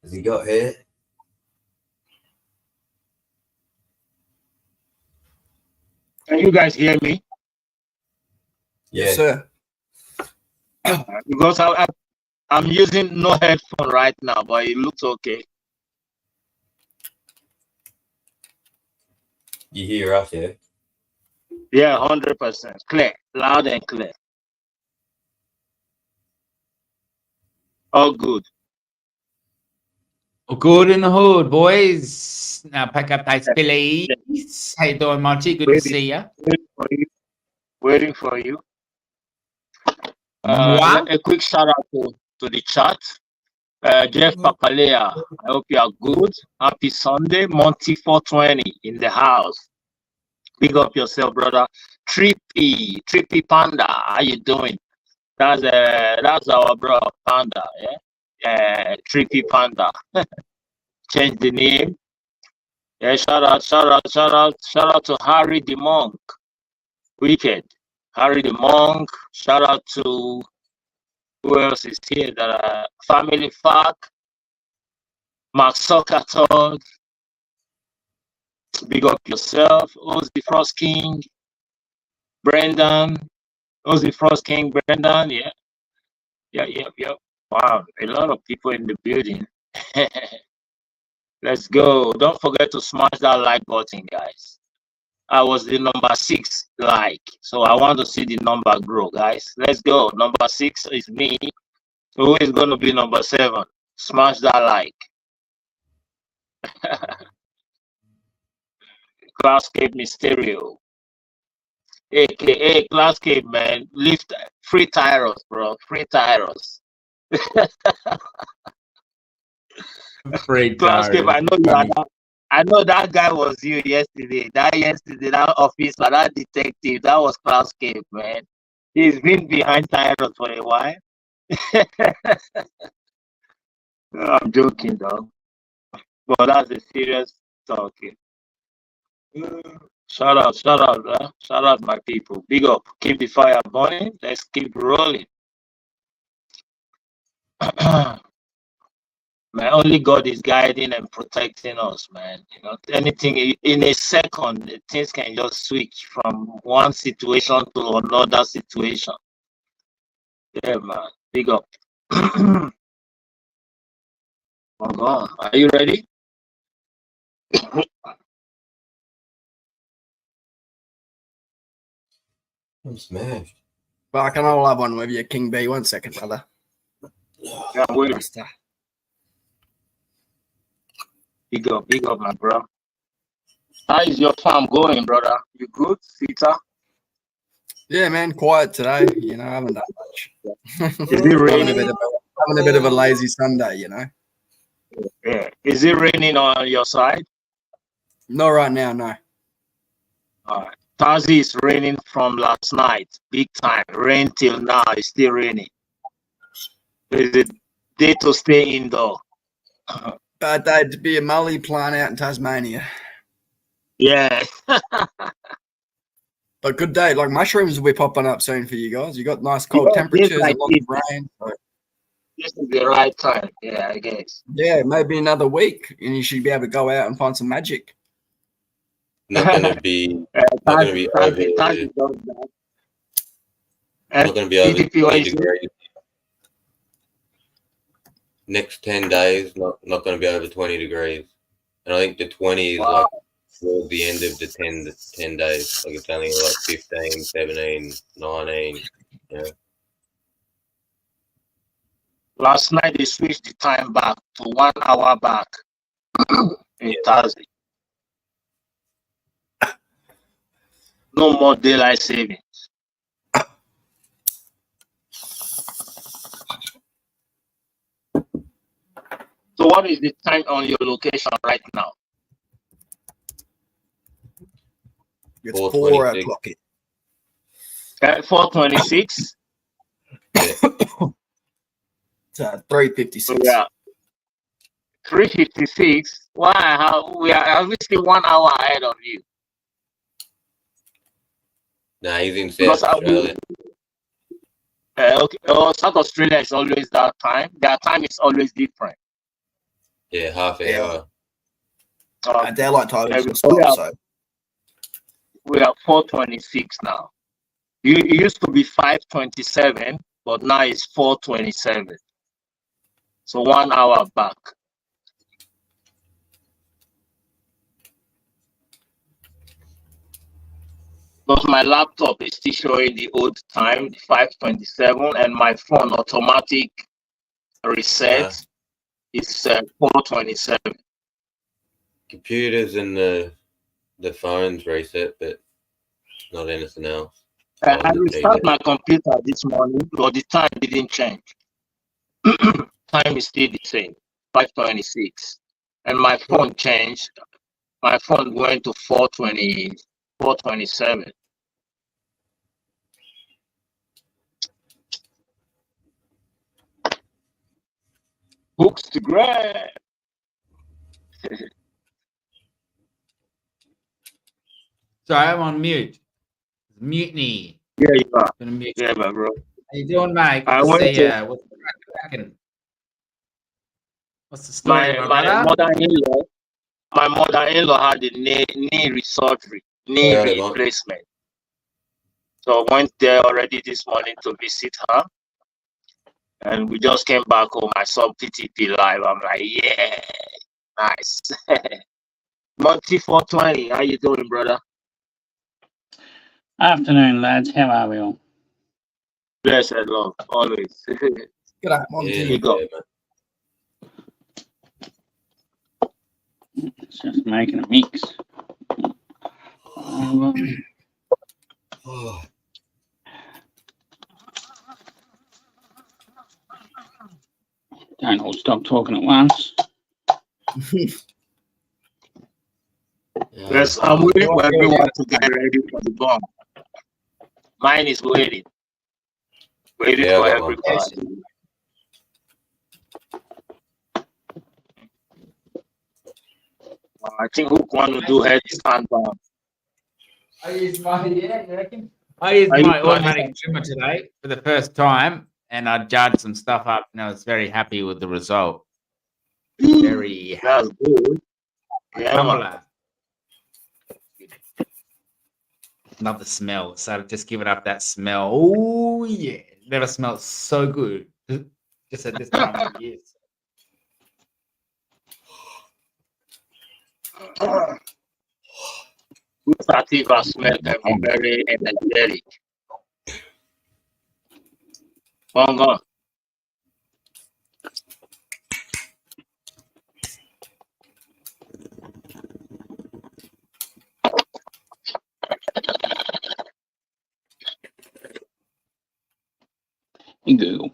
Has he got hair?
Can you guys hear me?
Yeah.
Yes, sir.
Because I'm using no headphone right now, but it looks okay.
You hear us, yeah?
Yeah, 100%. Clear. Loud and clear. All good.
Well, good in the hood, boys. Now pack up those billies. How you doing, Monty? Good to see you.
Waiting for you.
Moi?
A quick shout out to the chat. Jeff Papalea, I hope you are good. Happy Sunday. Monty 420 in the house. Big up yourself, brother. Trippy Panda, how you doing? That's our bro Panda, yeah. Trippy Panda. Change the name. Yeah, shout out to Harry the Monk. Wicked. Harry the Monk. Shout out to who else is here? That Family Fuck. Mark Soccer. Big up yourself. Ozzy Frost King. Brendan. Ozzy Frost King. Brendan. Yeah. Wow, a lot of people in the building. Let's go. Don't forget to smash that like button, guys. I was the number 6 like, so I want to see the number grow, guys. Let's go. Number 6 is me. Who is going to be number 7? Smash that like. Classcape Mysterio, aka Classcape, man. Lift free tyros, bro. Free tyros.
Free
Classcape, I know you are that. I know that guy was you yesterday. That officer, that detective, that was Classcape, man. He's been behind tyros for a while. I'm joking, though. But that's a serious talking. Shout out, my people. Big up. Keep the fire burning. Let's keep rolling. Man, only God is guiding and protecting us, man. You know, anything in a second, things can just switch from one situation to another situation. Yeah, man. Big up. Oh God, are you ready?
I'm smashed.
Well, I can all have one with you, King B. 1 second, brother.
Yeah, wait. Big up, my bro. How is your farm going, brother? You good, Sita?
Yeah, man, quiet today. You know, I haven't done much.
Is it raining?
Having a bit of a lazy Sunday, you know.
Yeah. Is it raining on your side?
Not right now, no.
All right. Thursday is raining from last night. Big time. Rain till now. It's still raining. Is it day to stay indoor?
Bad day to be a mully plant out in Tasmania.
Yeah.
But good day. Like mushrooms will be popping up soon for you guys. You got nice cold
Yeah,
temperatures,
like
a lot of rain. So,
this is the right time. Yeah, I guess.
yeah, maybe another week, and you should be able to go out and find some magic.
Not gonna be not gonna be over not gonna be over 20 degrees. Next 10 days, not gonna be over 20 degrees. And I think the 20 is like towards the end of the 10 days. Like it's only like 15, 17, 19. Yeah.
Last night they switched the time back to 1 hour back in Thursday. No more daylight saving. So what is the time on your location right now?
It's
4:26.
4 o'clock.
4:26.
It's 3:56.
Yeah. 3:56. Why? How we are obviously 1 hour ahead of you.
Nah, he's in
Because
South Australia.
Okay. Oh, South Australia is always that time. Their time is always different.
Yeah, half an hour.
Daylight time
Yeah,
is going to stop, so.
We are 4:26 now. It used to be 5:27, but now it's 4:27. So 1 hour back. Because my laptop is still showing the old time, 5:27, and my phone automatic reset is 4:27.
Computers and the phones reset, but not anything else.
I restarted my computer this morning, but the time didn't change. Time is still the same, 5:26. And my phone changed. My phone went to 4:27. Books to grab.
Sorry, I'm on mute. Mutiny.
Yeah, you are.
Gonna mute.
Yeah, bro.
How you doing, mate? Good
I
to
went
see
to-
ya. What's cracking? What's the story,
My
brother?
mother-in-law had a knee surgery, knee replacement. So I went there already this morning to visit her. And we just came back home. I saw PTP live. I'm like, yeah, nice. Monty 420, how you doing, brother?
Afternoon, lads. How are we all?
Blessed love, always.
Good day, Monty.
Yeah,
you go.
It's just making a mix. Don't all stop talking at once.
Yes, I'm waiting for everyone to get ready for the bomb. Mine is waiting. Waiting for everybody. I think Hook want to do headstand bomb.
I used my automatic trimmer today for the first time, and I jarred some stuff up, and I was very happy with the result. Very
That's good.
Yeah, love the smell. So just giving up that smell. Oh yeah, never smelled so good. Just at this time of the year.
Good sativa smell can be very energetic. Go.
You Google.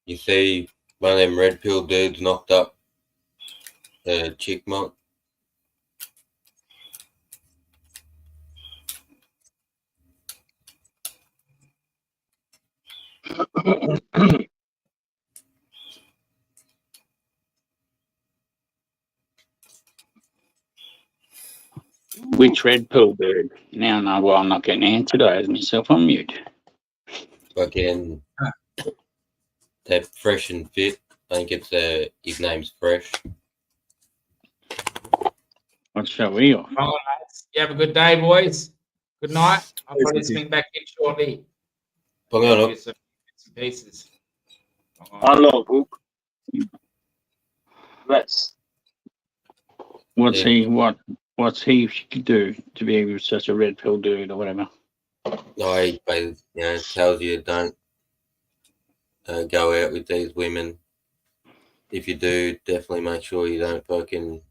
You see one of them red pill dudes knocked up a chick monk.
Which red pill bird? Now I know why I'm not getting answered. I had myself on mute.
Fucking that Fresh and Fit. I think it's his name's Fresh.
What shall we off?
All right, lads. You have a good day, boys. Good night. I'll
Thanks,
probably
Ricky.
swing back in shortly.
Hang on,
Get some bits and pieces.
Hello, Book. Let's. What's
Yeah.
What's he do to be such a red pill dude or whatever?
No, he tells you don't go out with these women. If you do, definitely make sure you don't fucking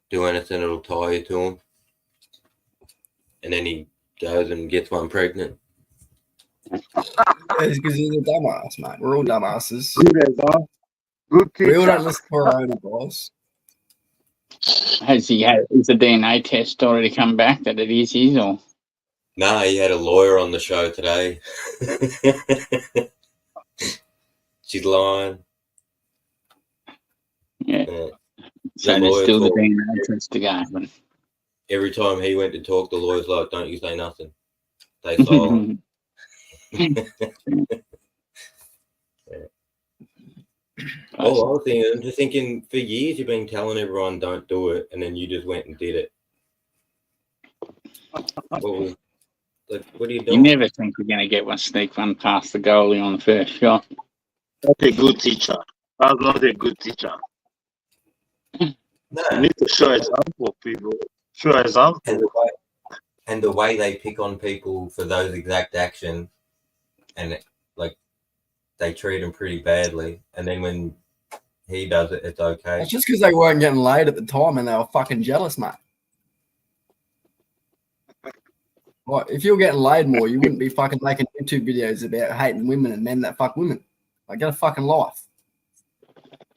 do anything that'll tie you to them. And then he goes and gets one pregnant.
It's because he's a dumbass, mate. We're all dumbasses.
Good as well. Good
We all
teacher.
don't listen to our own advice.
Is the DNA test already come back that it is his or?
Nah, he had a lawyer on the show today. She's lying.
Yeah.
Yeah.
So
The
there's
lawyer
still the
talk-
DNA test to go. But...
Every time he went to talk, the lawyer's like, don't you say nothing. Stay silent. Oh, I was thinking, I'm just thinking, for years you've been telling everyone don't do it, and then you just went and did it. What are you
You
doing?
never think we're going to get one sneak one past the goalie on the first shot.
Not a good teacher. That's not a good teacher. You
No.
need to show example, people. Show example.
And the way they pick on people for those exact actions, and they treat him pretty badly, and then when he does it, it's okay.
It's just because they weren't getting laid at the time and they were fucking jealous, mate. Like, if you were getting laid more, you wouldn't be fucking making YouTube videos about hating women and men that fuck women. Like, get a fucking life.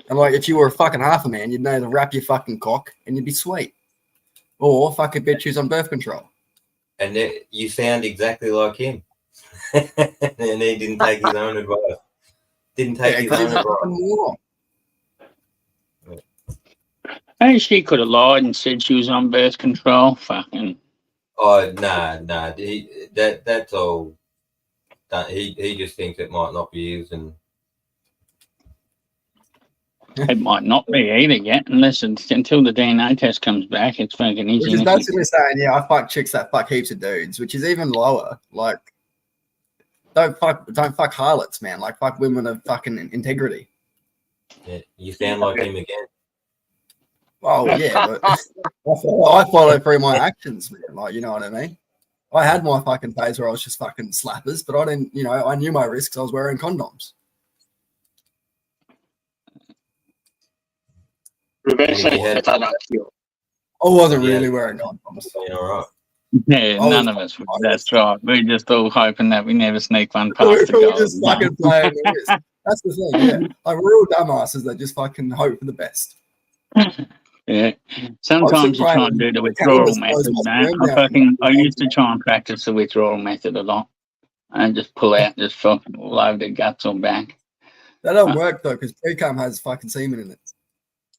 And like, if you were a fucking half a man, you'd know to wrap your fucking cock and you'd be sweet. Or fuck a bitch who's on birth control.
And you sound exactly like him. And he didn't take his own advice. Didn't take his
because
own
he's a
advice.
fucking moron.
Hey, she could have lied and said she was on birth control. Fucking.
Oh, nah. That's all. He just thinks it might not be his, and
It might not be either yet, until the DNA test comes back. It's fucking easy.
Which is basically saying, yeah, I fuck chicks that fuck heaps of dudes, which is even lower. Like, don't fuck harlots, man. Like, fuck women of fucking integrity.
yeah, you sound like him again.
Oh yeah, but I follow through my actions, man. Like, you know what I mean? I had my fucking phase where I was just fucking slappers, but I didn't, I knew my risks. I was wearing condoms.
Prevention
And if you had-
is better than cure.
I wasn't
Yeah.
really wearing condoms.
Saying all right.
Yeah,
I
none
was-
of us. That's right. We're just all hoping that we never sneak one
We
past the
were
goal.
just fucking playing the risk. That's the thing, yeah. Like, we're all dumbasses that just fucking hope for the best.
Yeah. Sometimes you try and do the withdrawal method, man. I used to try and practice the withdrawal method a lot. And just pull out, just fucking all over the guts or back.
That don't work though, because pre-cum has fucking semen in it.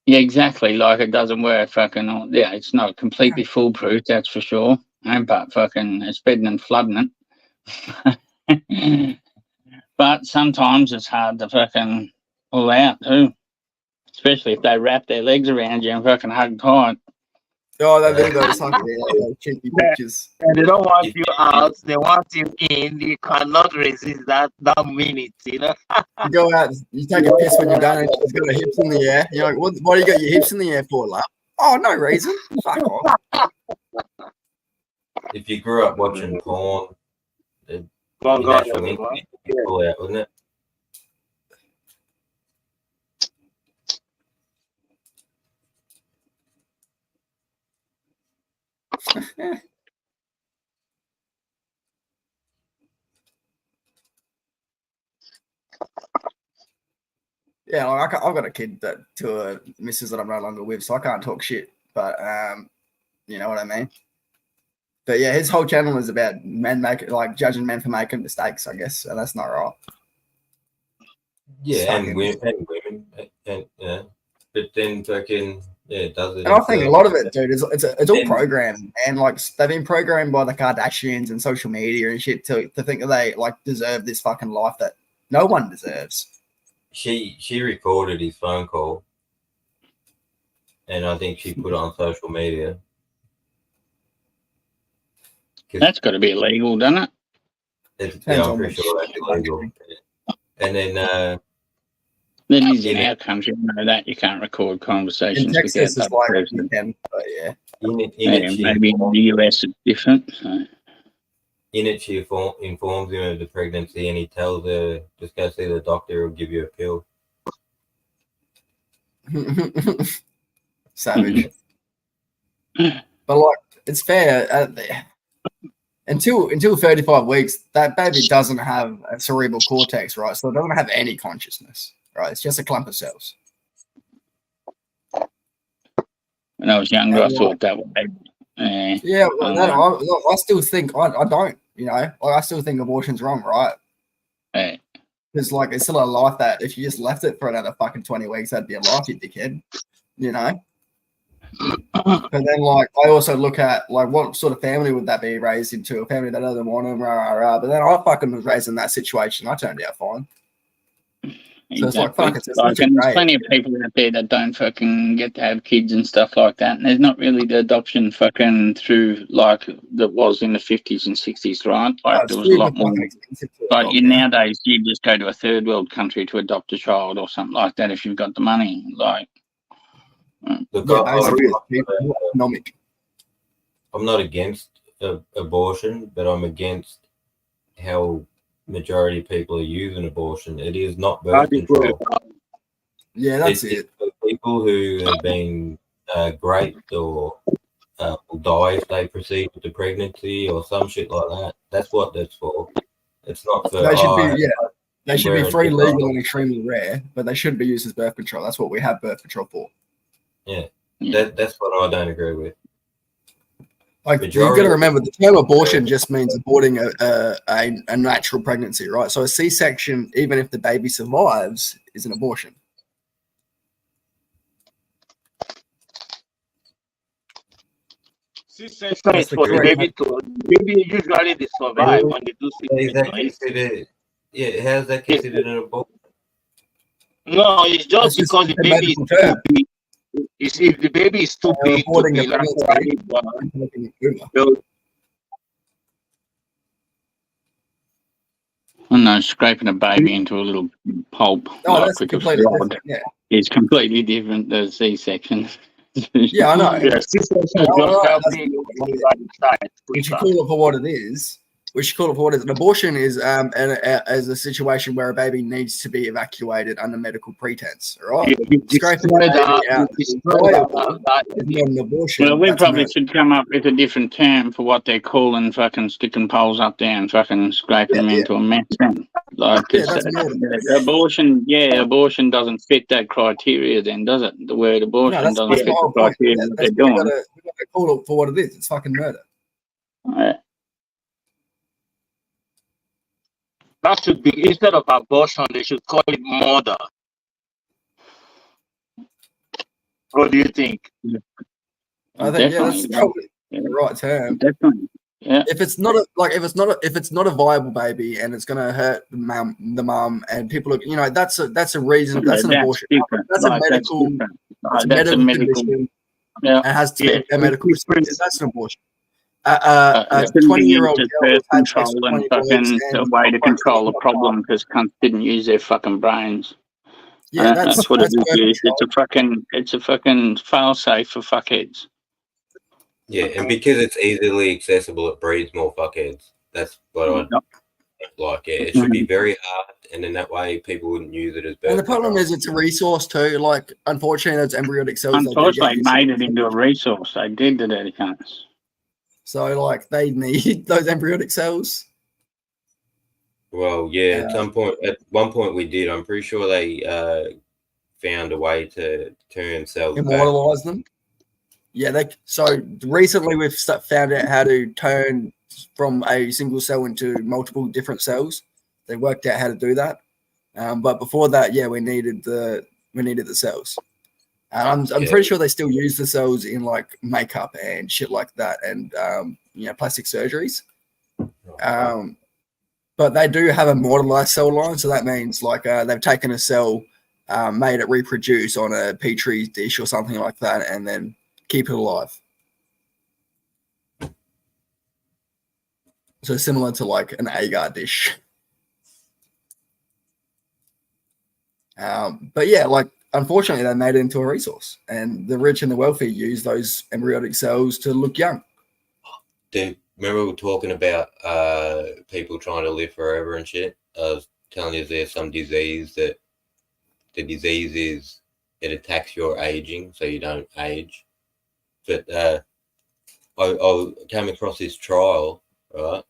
Yeah, exactly. Like it doesn't work. Fucking yeah, it's not completely foolproof, that's for sure. But fucking, it's better than flooding it. But sometimes it's hard to fucking pull out too. especially if they wrap their legs around you and fucking hug tight.
Oh, they do those those cheeky pictures.
And they don't want you out, they want you in. You cannot resist that minute, you know.
You go out, you take a piss when you're done, and you've got your hips in the air. You're like, what do you got your hips in the air for, love? Oh, no reason. Fuck off.
If you grew up watching porn, your
God,
natural instinct would pull out, wouldn't it?
Yeah, like I've got a kid to a missus that I'm no longer with, so I can't talk shit. But you know what I mean. But yeah, his whole channel is about judging men for making mistakes, I guess, and that's not right.
Yeah, and women, and yeah, but then fucking it does it.
And I think a lot of it, dude, it's all programmed, and like they've been programmed by the Kardashians and social media and shit to think that they like deserve this fucking life that no one deserves.
She recorded his phone call, and I think she put it on social media.
That's got to be illegal, doesn't it?
I'm pretty sure that's illegal. And then
That is in our country. You know that you can't record conversations.
In Texas, it's like you can, but yeah.
Maybe in the US it's different. So.
In it, she informs him of the pregnancy, and he tells her, "Just go see the doctor. He'll give you a pill."
Savage. But like, it's fair. Until 35 weeks, that baby doesn't have a cerebral cortex, right? So it doesn't have any consciousness, right? It's just a clump of cells.
When I was younger, I thought that way.
Yeah, I still think I don't. You know, like I still think abortion's wrong, right? Because like it's still a life that if you just left it for another fucking 20 weeks, that'd be a life, you dickhead. You know. But then, like, I also look at like what sort of family would that be raised into? A family that doesn't want them, But then I fucking was raised in that situation. I turned out fine. So it's like, fuck,
there's plenty of people out there that don't fucking get to have kids and stuff like that. And there's not really the adoption fucking through like that was in the 50s and 60s, right? Like there was a lot more. Like nowadays, you just go to a third world country to adopt a child or something like that if you've got the money. Like,
look, I'm not against abortion, but I'm against how majority of people are using abortion. It is not birth control.
Yeah, that's it.
For people who have been raped or will die if they proceed with the pregnancy or some shit like that. That's what that's for. It's not for.
They should be free, legal, and extremely rare, but they shouldn't be used as birth control. That's what we have birth control for.
Yeah. That's what I don't agree with.
Like you've got to remember, the term abortion just means aborting a natural pregnancy, right? So a C-section, even if the baby survives, is an abortion.
C-section is for the baby to usually they survive when they do C-section.
How's that considered an abortion?
No, it's just because the baby is too big. If the baby is too big to be
scraping a baby into a little pulp.
That's completely different. Yeah,
it's completely different than C-section.
Yeah, I know.
Yeah, C-section
we should call it for what it is. An abortion is as a situation where a baby needs to be evacuated under medical pretense. Right? Scraping the baby out is not an abortion.
Well, we probably should come up with a different term for what they're calling fucking sticking poles up there and fucking scraping them into a mess. Like abortion doesn't fit that criteria. Then does it? The word abortion doesn't fit the criteria.
We got to call it for what it is. It's fucking murder.
That should be, instead of abortion, they should call it murder. What do you think?
I think that's probably the right term.
Definitely. Yeah.
If it's not a viable baby and it's gonna hurt the mum, and people are, you know, that's a reason. That's an abortion.
Different.
That's
Like,
a medical.
that's a medical.
Yeah. And has to
Yeah.
a medical procedure. That's an abortion. A
It shouldn't be
20-year-old
used as
girl
birth
has had sex
control
with
and
20 boys
fucking a
and
way to
got
control the
pregnant.
problem because cunts didn't use their fucking brains.
Yeah,
that's what it
birth
is.
control.
It's a fucking fail safe for fuckheads.
Yeah, and because it's easily accessible, it breeds more fuckheads. That's what I'd like. Yeah, it should be very hard, and in that way, people wouldn't use it as birth
And the problem
control.
is, it's a resource too. Like, unfortunately, those embryonic cells.
Unfortunately, made it into a resource. They did the dirty cunts.
So, like, they need those embryonic cells.
Well, yeah, at one point we did. I'm pretty sure they found a way to turn cells
Immortalize them. Yeah, so recently we've found out how to turn from a single cell into multiple different cells. They worked out how to do that. But before that, yeah, we needed the cells. And I'm pretty sure they still use the cells in like makeup and shit like that, and plastic surgeries. But they do have a immortalized cell line, so that means like they've taken a cell, made it reproduce on a petri dish or something like that, and then keep it alive. So similar to like an agar dish. But yeah, like unfortunately they made it into a resource, and the rich and the wealthy use those embryonic cells to look young.
Dude, remember we were talking about people trying to live forever and shit? I was telling you there's some disease that the disease is it attacks your aging, so you don't age. But I came across this trial, right?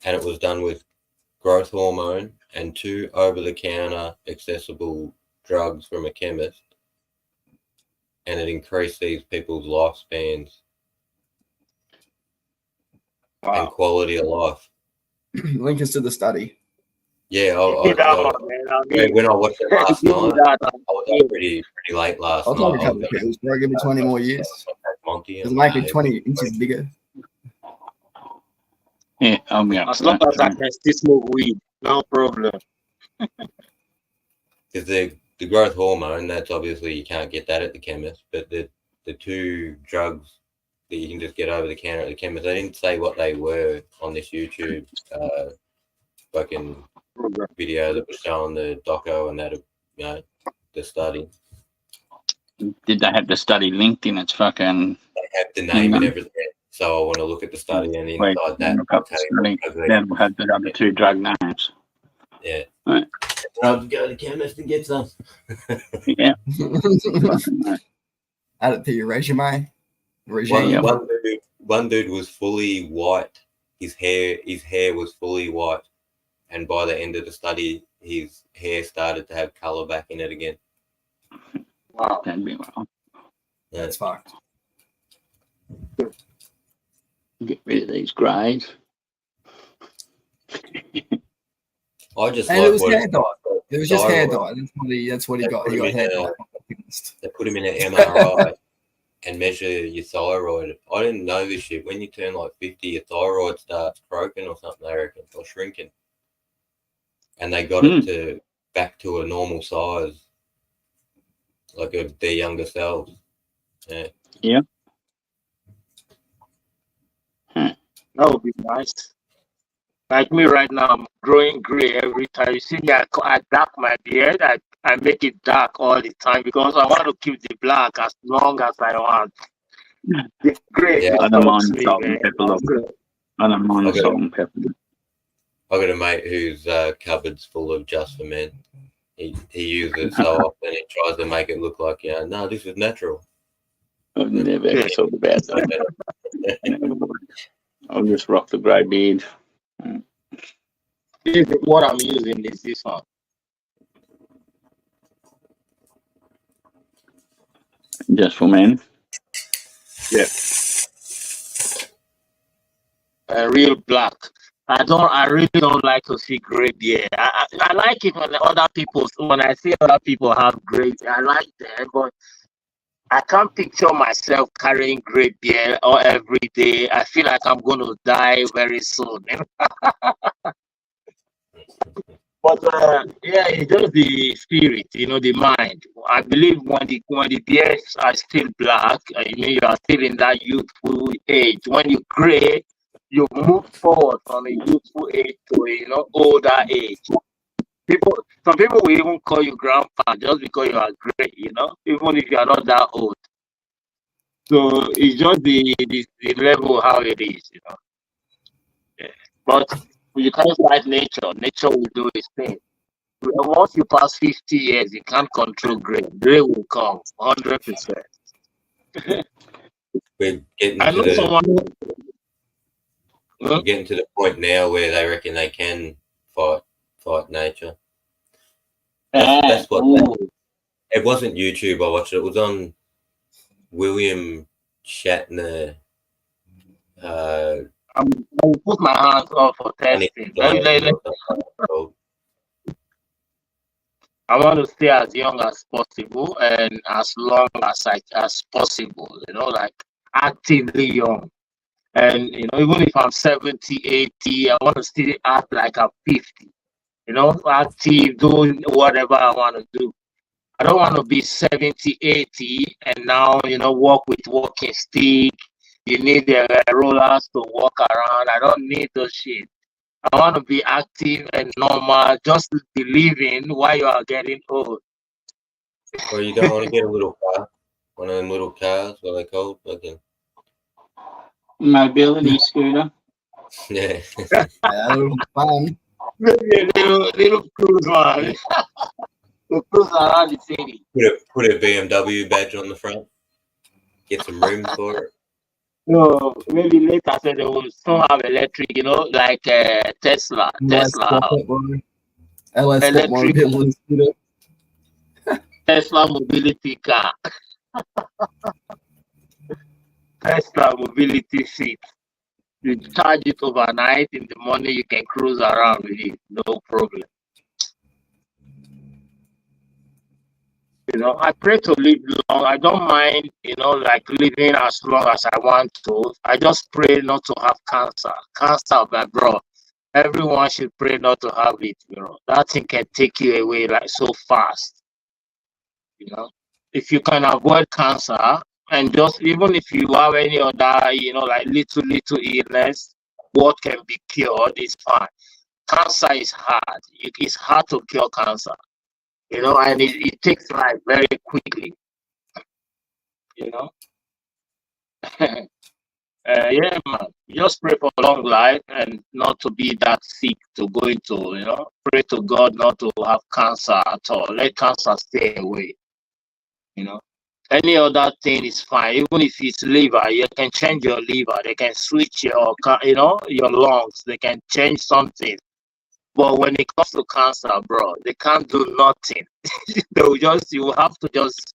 And it was done with growth hormone and 2 over-the-counter accessible drugs from a chemist. And it increased these people's lifespans and quality of life.
Link us to the study.
Yeah, when I watched it last night, I was up pretty late last
I'll
night.
take a couple of pills, bro. Give me 20 more years. It'll make me 20 inches bigger.
Yeah, I'll be up.
As long as I can still smoke weed, no problem.
Because the growth hormone, that's obviously you can't get that at the chemist, but the 2 drugs that you can just get over the counter at the chemist, they didn't say what they were on this YouTube fucking video that was showing the doco and that, the study.
Did they have the study linked in its fucking?
They have the name and everything. So I want to look at the study and inside that.
Then have the other 2 drug names.
Yeah.
Right.
Go to the chemist and get some.
Yeah.
Add it to your resume.
One dude was fully white. His hair was fully white, and by the end of the study, his hair started to have color back in it again.
Wow, that'd be well.
That's fucked.
Get rid of these greys.
I just
and
like
it was
what
hair dye. It was just hair
thyroid.
dye. That's what he got. He got hair dye.
They put him in an MRI and measure your thyroid. I didn't know this shit. When you turn like 50, your thyroid starts croaking or something, I reckon, or shrinking. And they got it to back to a normal size, like of their younger selves. Yeah.
Yeah.
That would be nice. Like me right now, I'm growing gray every time. You see me, I dark my beard. I make it dark all the time because I want to keep the black as long as I want. The gray.
Yeah,
I don't mind salt and pepper. I don't mind salt and pepper.
I got a mate whose cupboard's full of just for men. He uses it so often he tries to make it look like, no, this is natural.
I've never ever thought about that. I'll just rock the grey beard.
What I'm using is this one.
Just for men?
Yeah. Real black. I really don't like to see gray beard. I like it when I see other people have gray. I like them, but I can't picture myself carrying gray beer or every day. I feel like I'm going to die very soon. But yeah, it's just the spirit, the mind. I believe when the beers are still black, you are still in that youthful age. When you gray, you move forward from a youthful age to older age. Some people will even call you grandpa just because you are gray, even if you are not that old. So it's just the level how it is, Yeah. But you can't fight nature. Nature will do its thing. Once you pass 50 years, you can't control gray. Gray will come 100%.
We're getting
I
to
know
the
someone.
we're getting to the point now where they reckon they can fight nature. That's what it wasn't YouTube I watched. It was on William Shatner.
I will put my hands up for testing. I want to stay as young as possible and as long as possible, like actively young. And, even if I'm 70, 80, I want to still act like I'm 50, active, doing whatever I want to do. I don't want to be 70, 80 and now, walk with walking stick. You need the rollers to walk around. I don't need those shit. I want to be active and normal, just believing while you are getting old.
Or you don't want to get a little car, one of them little cars, what are they called? Okay.
Mobility scooter.
Yeah.
Fun.
Maybe a little cruise one. To cruise around the city.
Put a BMW badge on the front. Get some room for it.
No, maybe later so they will soon have electric, like Tesla.
Electric mobility scooter.
Tesla mobility car. Tesla mobility seat. You charge it overnight, in the morning you can cruise around with it, no problem. I pray to live long. I don't mind, like living as long as I want to. I just pray not to have cancer. Cancer, my bro. Everyone should pray not to have it, That thing can take you away like so fast. If you can avoid cancer and just even if you have any other, like little illness, what can be cured is fine. Cancer is hard. It's hard to cure cancer. And it takes life very quickly. Yeah, man. Just pray for long life and not to be that sick to go into, pray to God not to have cancer at all. Let cancer stay away. Any other thing is fine. Even if it's liver, you can change your liver. They can switch your lungs. They can change something. But when it comes to cancer, bro, they can't do nothing. You have to just,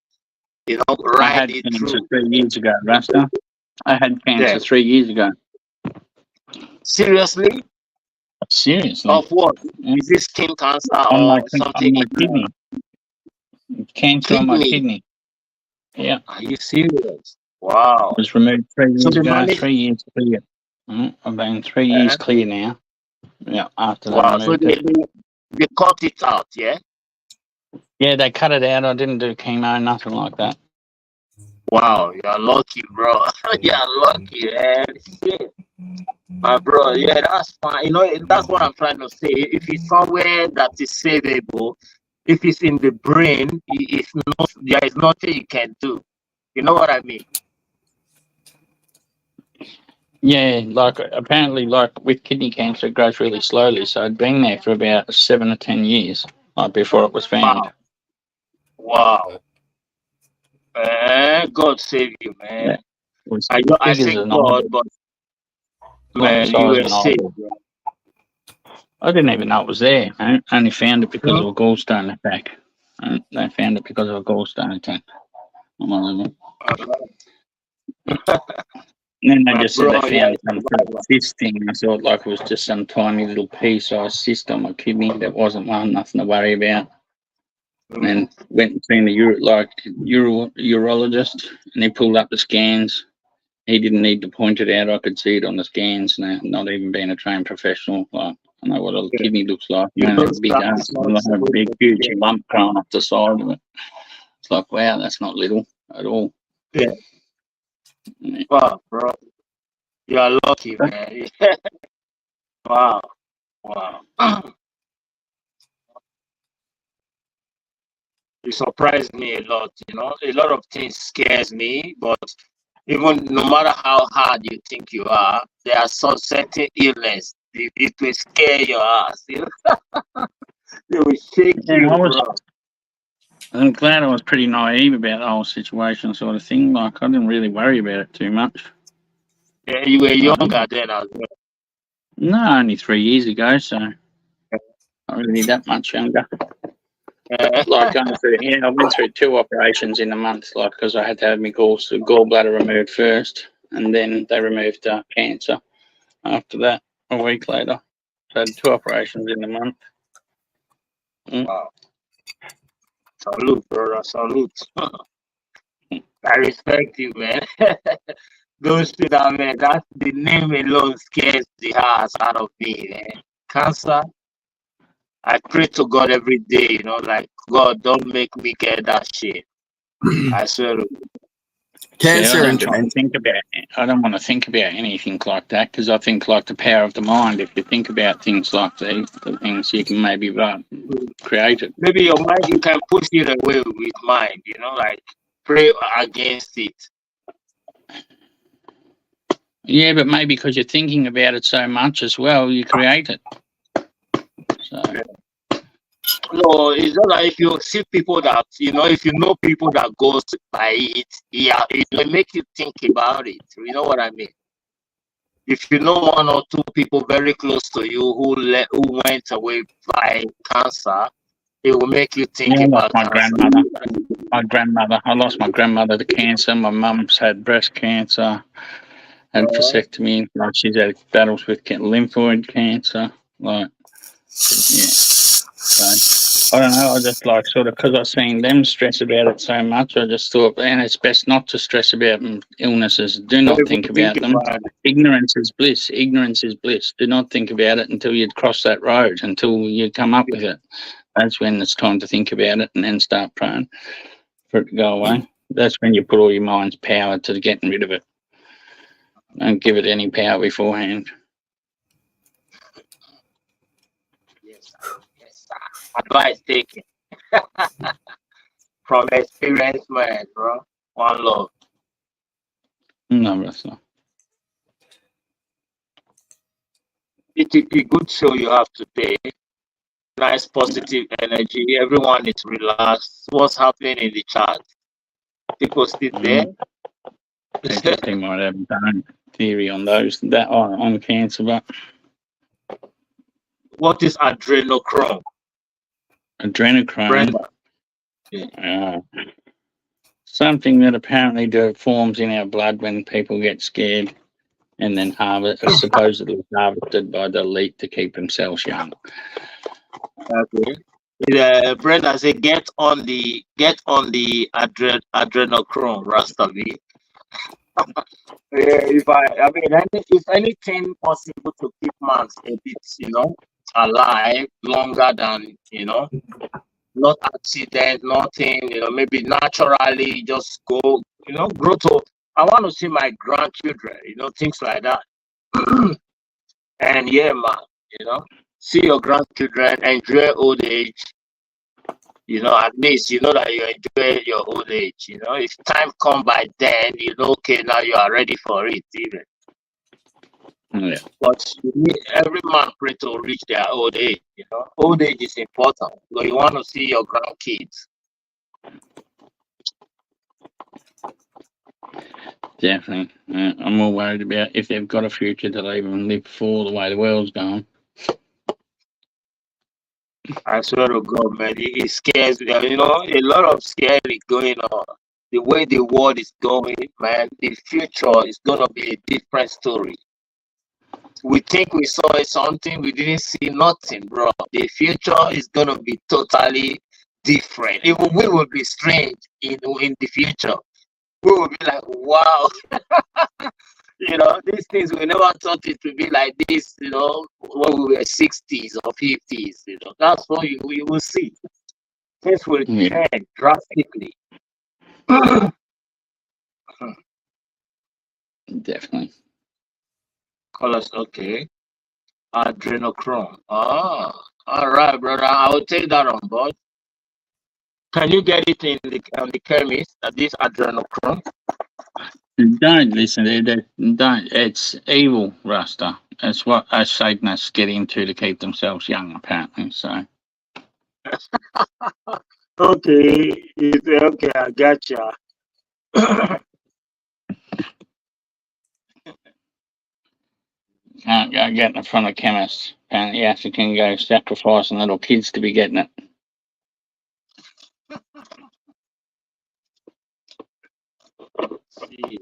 ride it through.
3 years ago, Rasta. I had cancer 3 years ago.
Seriously?
Seriously.
Of what? Is this skin cancer or something?
On my kidney. Cancer on my kidney. Yeah.
Are you serious? Wow.
It was removed 3 years ago. 3 years clear. I've been 3 years clear now. Yeah, after that.
Wow, so they cut it out, yeah?
Yeah, they cut it out. I didn't do chemo, nothing like that.
Wow, you're lucky, bro. You're lucky, man. Shit. My bro, yeah, that's fine. That's what I'm trying to say. If it's somewhere that is savable, if it's in the brain, there is nothing you can do. You know what I mean?
Yeah, apparently with kidney cancer, it grows really slowly. So I'd been there for about 7 or 10 years before it was found.
Wow. God save you, man.
Yeah.
I thank God, but man, you were saved.
I didn't even know it was there. I only found it because of a gallstone attack. They found it because of a gallstone attack. And then they just said they found some sort of cyst thing. I thought it was just some tiny little pea-sized cyst on my kidney. That wasn't nothing to worry about. and went and seen the urologist, and he pulled up the scans. He didn't need to point it out. I could see it on the scans, not even being a trained professional. Like, I know what a kidney looks like.
You
Man,
don't
a big
start
ass,
small,
like a
small,
big,
small,
huge
yeah.
lump growing up the side of it. It's like, wow, that's not little at all.
Yeah. Wow, bro. You are lucky, man. Wow. Wow. You surprised me a lot, you know. A lot of things scares me, but even no matter how hard you think you are, there are some certain illness. It will scare your ass, you know. They will shake
Yeah,
you, bro.
I'm glad I was pretty naive about the whole situation, sort of thing. Like, I didn't really worry about it too much.
Yeah, you were younger then as well.
No, only 3 years ago, so not really that much younger. Like going through, yeah, I went through 2 operations in a month, like, because I had to have my gallbladder removed first, and then they removed cancer after that a week later. So I had 2 operations in a month.
Wow. Salute, brother. Salute. I respect you, man. Those people, man, that's the name alone scares the ass out of me, man. Cancer. I pray to God every day, you know, like, God, don't make me get that shit. I swear to God.
Cancer
I
and
don't want to think about anything like that, because I think, like, the power of the mind, if you think about things like these, the things you can maybe create it.
Maybe your mind, you can push it away with mind, you know, like pray against it.
Yeah, but maybe because you're thinking about it so much as well, you create it. So.
No, it's not like if you see people that, you know, if you know people that goes by it, yeah, it will make you think about it. You know what I mean? If you know 1 or 2 people very close to you who went away by cancer, it will make you think about
my
cancer.
grandmother. I lost my grandmother to cancer. My mum's had breast cancer and vasectomy. Like, she's had battles with lymphoid cancer. Like, yeah. So, I don't know. I just, like, sort of, because I've seen them stress about it so much, I just thought, man, it's best not to stress about illnesses. Do not think about them. Ignorance is bliss. Ignorance is bliss. Do not think about it until you cross that road, until you come up with it. That's when it's time to think about it, and then start praying for it to go away. That's when you put all your mind's power to getting rid of it. Don't give it any power beforehand.
Yes, advice taken from experience, man, bro. One love.
No, that's not.
It's a good show you have today. Nice positive energy. Everyone is relaxed. What's happening in the chat? People still there?
They might have done theory on those on cancer, but
what is adrenochrome?
Adrenochrome. Something that apparently forms in our blood when people get scared, and then supposedly harvested by the elite to keep themselves young.
Okay. Brenda said, get on the adrenochrome, Rastavi. If anything possible to keep man a bit, you know, alive longer than, you know, not accident, nothing, you know, maybe naturally just go, you know, grow to. I want to see my grandchildren, you know, things like that. And yeah, man, you know, see your grandchildren, enjoy old age. You know, at least you know that you enjoy your old age. You know, if time come by, then you know, okay, now you are ready for it, even.
Yeah.
But every man pray to reach their old age. You know, old age is important. So you want to see your grandkids.
Definitely. I'm more worried about if they've got a future to even live for the way the world's going.
I swear to God, man, it scares me. You know, a lot of scary going on. The way the world is going, man, the future is gonna be a different story. We think we saw something, we didn't see nothing, bro. The future is gonna be totally different. Even we will be strange in the future. We will be like, wow, these things we never thought it would be like this, when we were 60s or 50s, that's what you will see. Things will change drastically.
Definitely.
Colors, okay. Adrenochrome. Ah, all right, brother. I will take that on board. Can you get it in the chemist? This adrenochrome.
Don't listen to it. Don't. It's evil, Rasta. It's what us Satanists get into to keep themselves young, apparently. So.
Okay. Okay, I gotcha.
Can't go get it in front of chemists. Apparently, you can go sacrificing little kids to be getting it.
See.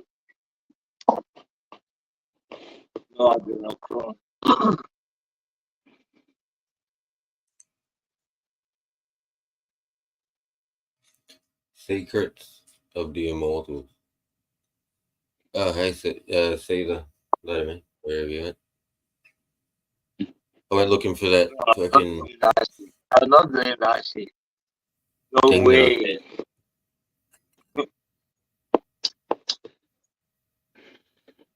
No adrenochrome.
Secrets of the Immortals. Oh, hey, Caesar. Later, man. Wherever you went. I went looking for that fucking
I'm not doing that shit. No
thing
way.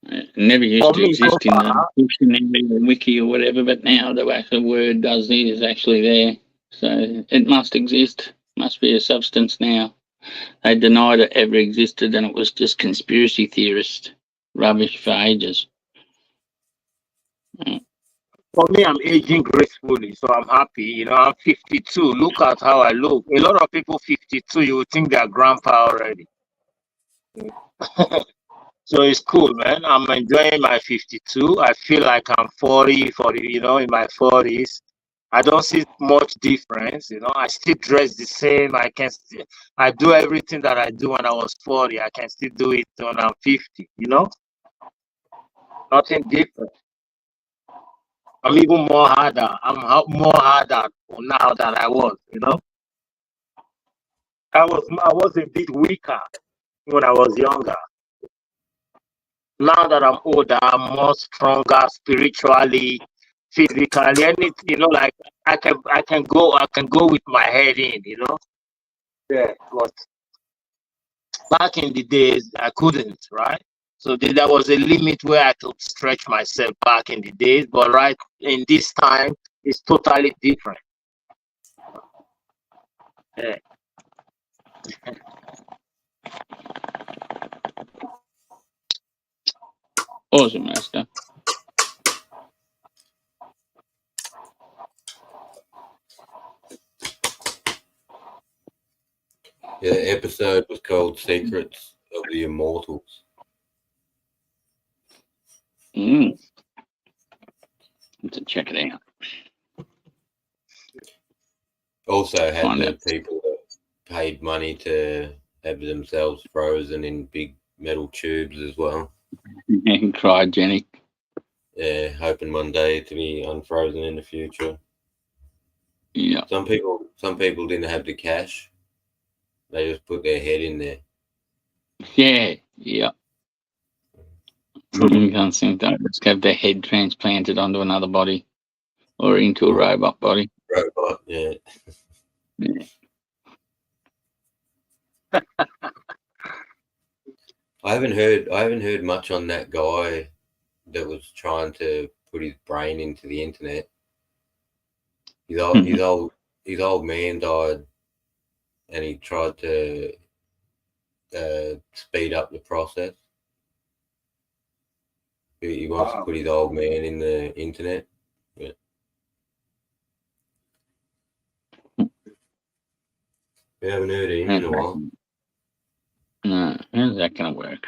It never used to exist in the dictionary or wiki or whatever, but now the actual word does is actually there. So it must exist. Must be a substance now. They denied it ever existed, and it was just conspiracy theorist rubbish for ages.
For me, I'm aging gracefully, so I'm happy. I'm 52. Look at how I look. A lot of people 52, you would think they're grandpa already. So it's cool, man. I'm enjoying my 52. I feel like I'm 40, in my 40s. I don't see much difference. I still dress the same. I do everything that I do when I was 40. I can still do it when I'm 50. Nothing different. I'm even more harder. I'm more harder now than I was. I was a bit weaker when I was younger. Now that I'm older, I'm more stronger spiritually, physically. Anything, like I can go with my head in. Yeah, but back in the days, I couldn't, right? So there was a limit where I could stretch myself back in the days, but right in this time, it's totally different. Yeah.
Awesome, Master.
Yeah, the episode was called Secrets of the Immortals.
Let's check it out.
Also had the people that paid money to have themselves frozen in big metal tubes as well.
Cryogenic.
Yeah, hoping one day to be unfrozen in the future.
Yeah.
Some people didn't have the cash. They just put their head in there.
Yeah. You can't seem to just have their head transplanted onto another body or into a robot body.
Robot, yeah. I haven't heard much on that guy that was trying to put his brain into the internet. His old man died, and he tried to speed up the process. He wants to put his old man in the internet. Yeah. We haven't heard of him in a while.
No, how's that going to work?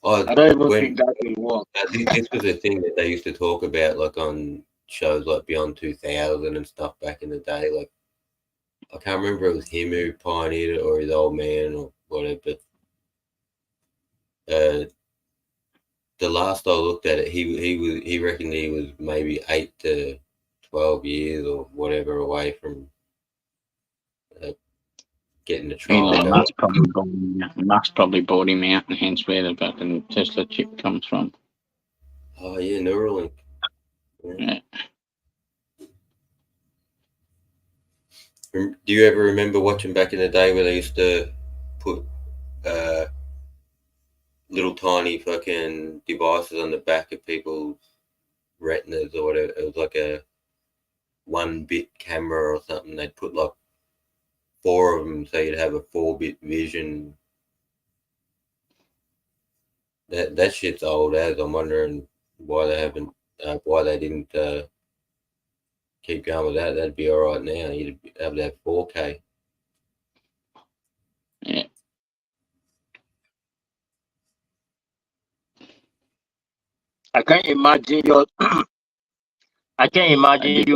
I don't even think that will work.
This was a thing that they used to talk about, like on shows like Beyond 2000 and stuff back in the day. Like, I can't remember if it was him who pioneered it or his old man or whatever. But the last I looked at it, he reckoned he was maybe 8 to 12 years or whatever away from getting the trial
Elon
going.
Musk probably bought him out, and hence where the fucking Tesla chip comes from.
Oh yeah, Neuralink.
Yeah.
Do you ever remember watching back in the day where they used to put little tiny fucking devices on the back of people's retinas or whatever? It was like a 1-bit camera or something. They'd put like 4 of them, so you'd have a 4-bit vision. That shit's old as. I'm wondering why they haven't, why they didn't keep going with that. That'd be all right now. You'd be able to have 4K.
Yeah.
I can't imagine you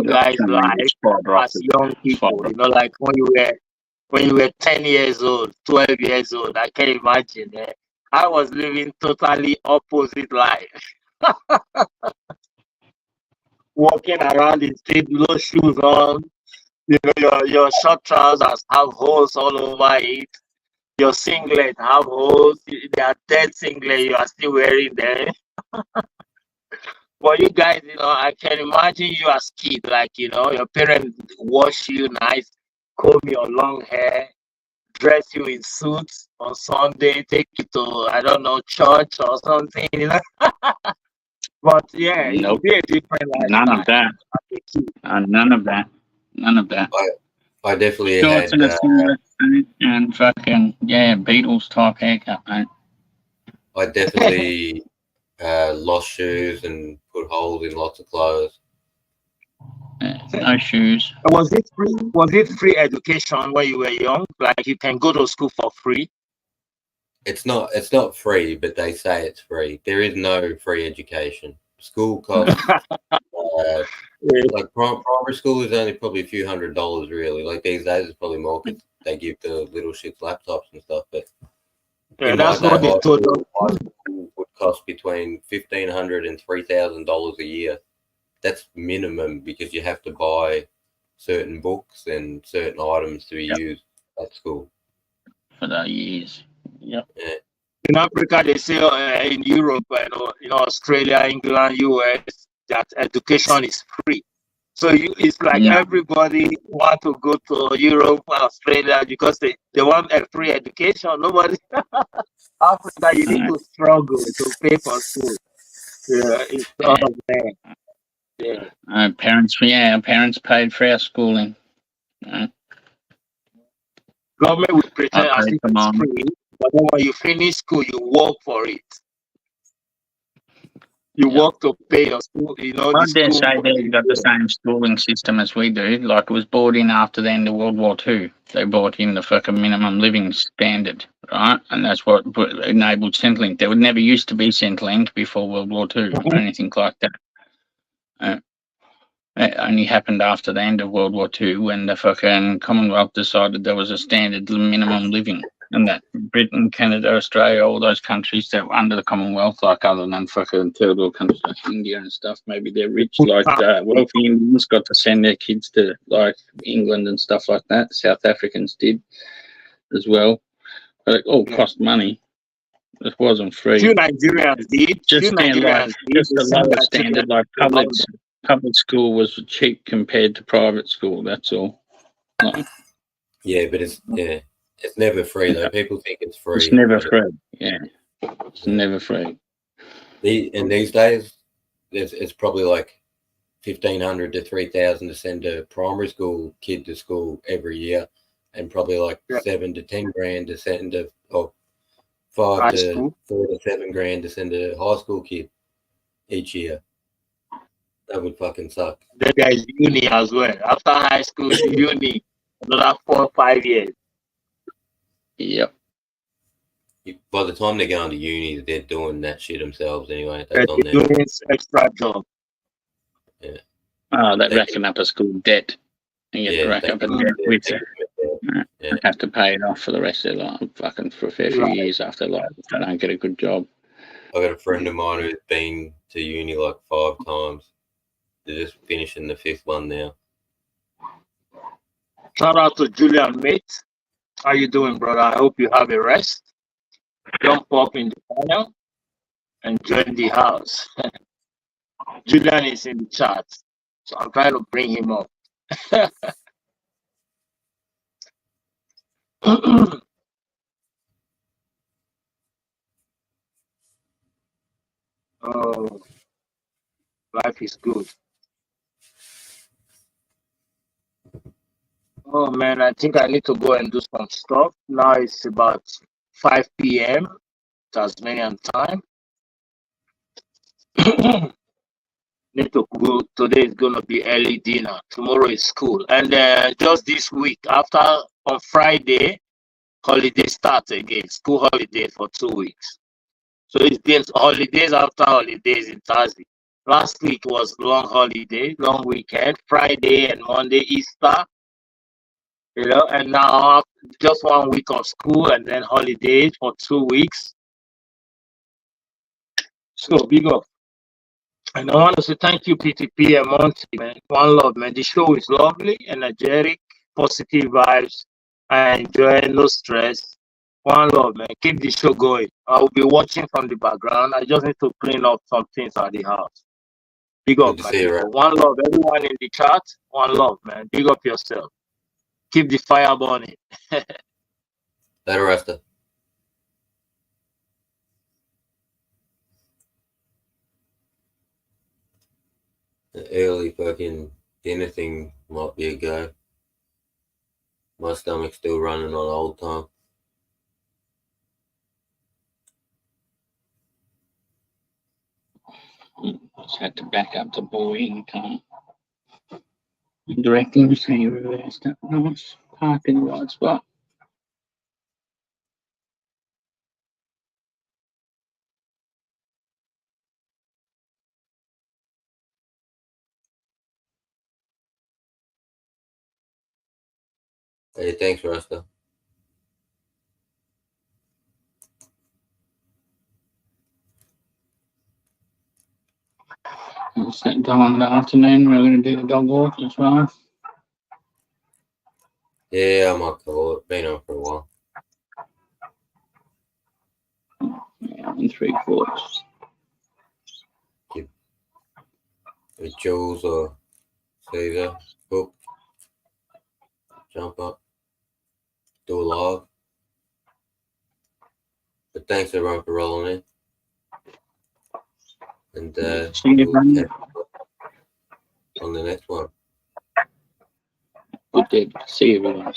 guys like as young people. You know, like when you were 10 years old, 12 years old. I can't imagine. I was living totally opposite life. Walking around the street, no shoes on. You know, your short trousers have holes all over it. Your singlet have holes. They are dead singlet. You are still wearing them. Well, you guys, you know, I can imagine you as kid, like, you know, your parents wash you nice, comb your long hair, dress you in suits on Sunday, take you to, I don't know, church or something, you know. But yeah, it would be a different life.
None of that. None of that. None of that.
I definitely
Shorts
had.
and a suit and fucking, Beatles type haircut, mate.
I definitely lost shoes and put holes in lots of clothes.
No shoes.
Was it free? Was it free education when you were young? Like you can go to school for free?
It's not free, but they say it's free. There is no free education. School costs like primary school is only probably a few $100s really. Like these days it's probably more because they give the little shits laptops and stuff. But
that's what they told us.
High school would cost between $1,500 and $3,000 a year. That's minimum because you have to buy certain books and certain items to be used at school
for the years. Yep.
Yeah.
In Africa, they say in Europe, Australia, England, US, that education is free. So it's like everybody want to go to Europe, Australia because they want a free education. Nobody Africa, you need to struggle to pay for school. Yeah, it's all there. Yeah.
Parents paid for our schooling.
Government will pretend as if it's free, but then when you finish school, you work for it. You work to pay your school. You know,
I dare say they've got the same schooling system as we do. Like it was brought in after the end of World War II. They brought in the fucking minimum living standard, right? And that's what enabled Centrelink. There would never used to be Centrelink before World War II or anything like that. It only happened after the end of World War II when the fucking Commonwealth decided there was a standard minimum living, and that Britain, Canada, Australia, all those countries that were under the Commonwealth, like other than fucking third world countries like India and stuff, maybe they're rich, like wealthy Indians got to send their kids to like England and stuff like that. South Africans did as well, but it all cost money. It wasn't free.
Few Nigerians did.
Just a lower standard, like public school was cheap compared to private school. That's all.
Yeah, but it's never free though. People think it's free.
It's never free. Yeah, it's never free.
And these days, it's probably like $1,500 to $3,000 to send a primary school kid to school every year, and probably like $7 to $10 to send $5 to $4 to $7 to send a high school kid each year. That would fucking suck.
Then there is uni as well. After high school, uni, another 4 or 5 years.
Yep.
By the time they're going to uni, they're doing that shit themselves anyway.
They're doing extra job.
Yeah.
Oh, they're racking up a school debt. You get to rack up a debt with it. Have to pay it off for the rest of their life, fucking for a fair few years after life if they don't get a good job.
I got a friend of mine who's been to uni like 5 times. They're just finishing the 5th one now.
Shout out to Julian, mate. How you doing, brother? I hope you have a rest. Jump up in the panel and join the house. Julian is in the chat, so I'm trying to bring him up. Oh, life is good. Oh man, I think I need to go and do some stuff. Now it's about 5 p.m. Tasmanian time. Need to go. Today is gonna be early dinner. Tomorrow is school, and just this week, after on Friday, holiday starts again. School holiday for 2 weeks. So it's been holidays after holidays in Thursday. Last week was long holiday, long weekend. Friday and Monday Easter. You know, and now just 1 week of school and then holidays for 2 weeks. So big up. And I want to say thank you, PTP and Monty, man. One love, man. The show is lovely, energetic, positive vibes. I enjoy, no stress. One love, man. Keep the show going. I will be watching from the background. I just need to clean up some things at the house. Big up,
Good to
my
see you,
people. One love, everyone in the chat. One love, man. Big up yourself. Keep the fire burning.
Later, Rasta. The early fucking dinner thing might be a go. My stomach's still running on old time.
Just had to back up to boarding time. Directing, so you reversed that nice park in the right spot.
Hey, thanks, Rasta.
It's that time in the afternoon. We're going to do the dog walk as well.
Yeah, I might call it. Been on for a while.
Yeah, in 3/4.
With Jules or Caesar, hook, jump up, do a log. But thanks everyone for rolling in. And
See you,
we'll
man.
catch on the next one.
Good day. See you, everyone.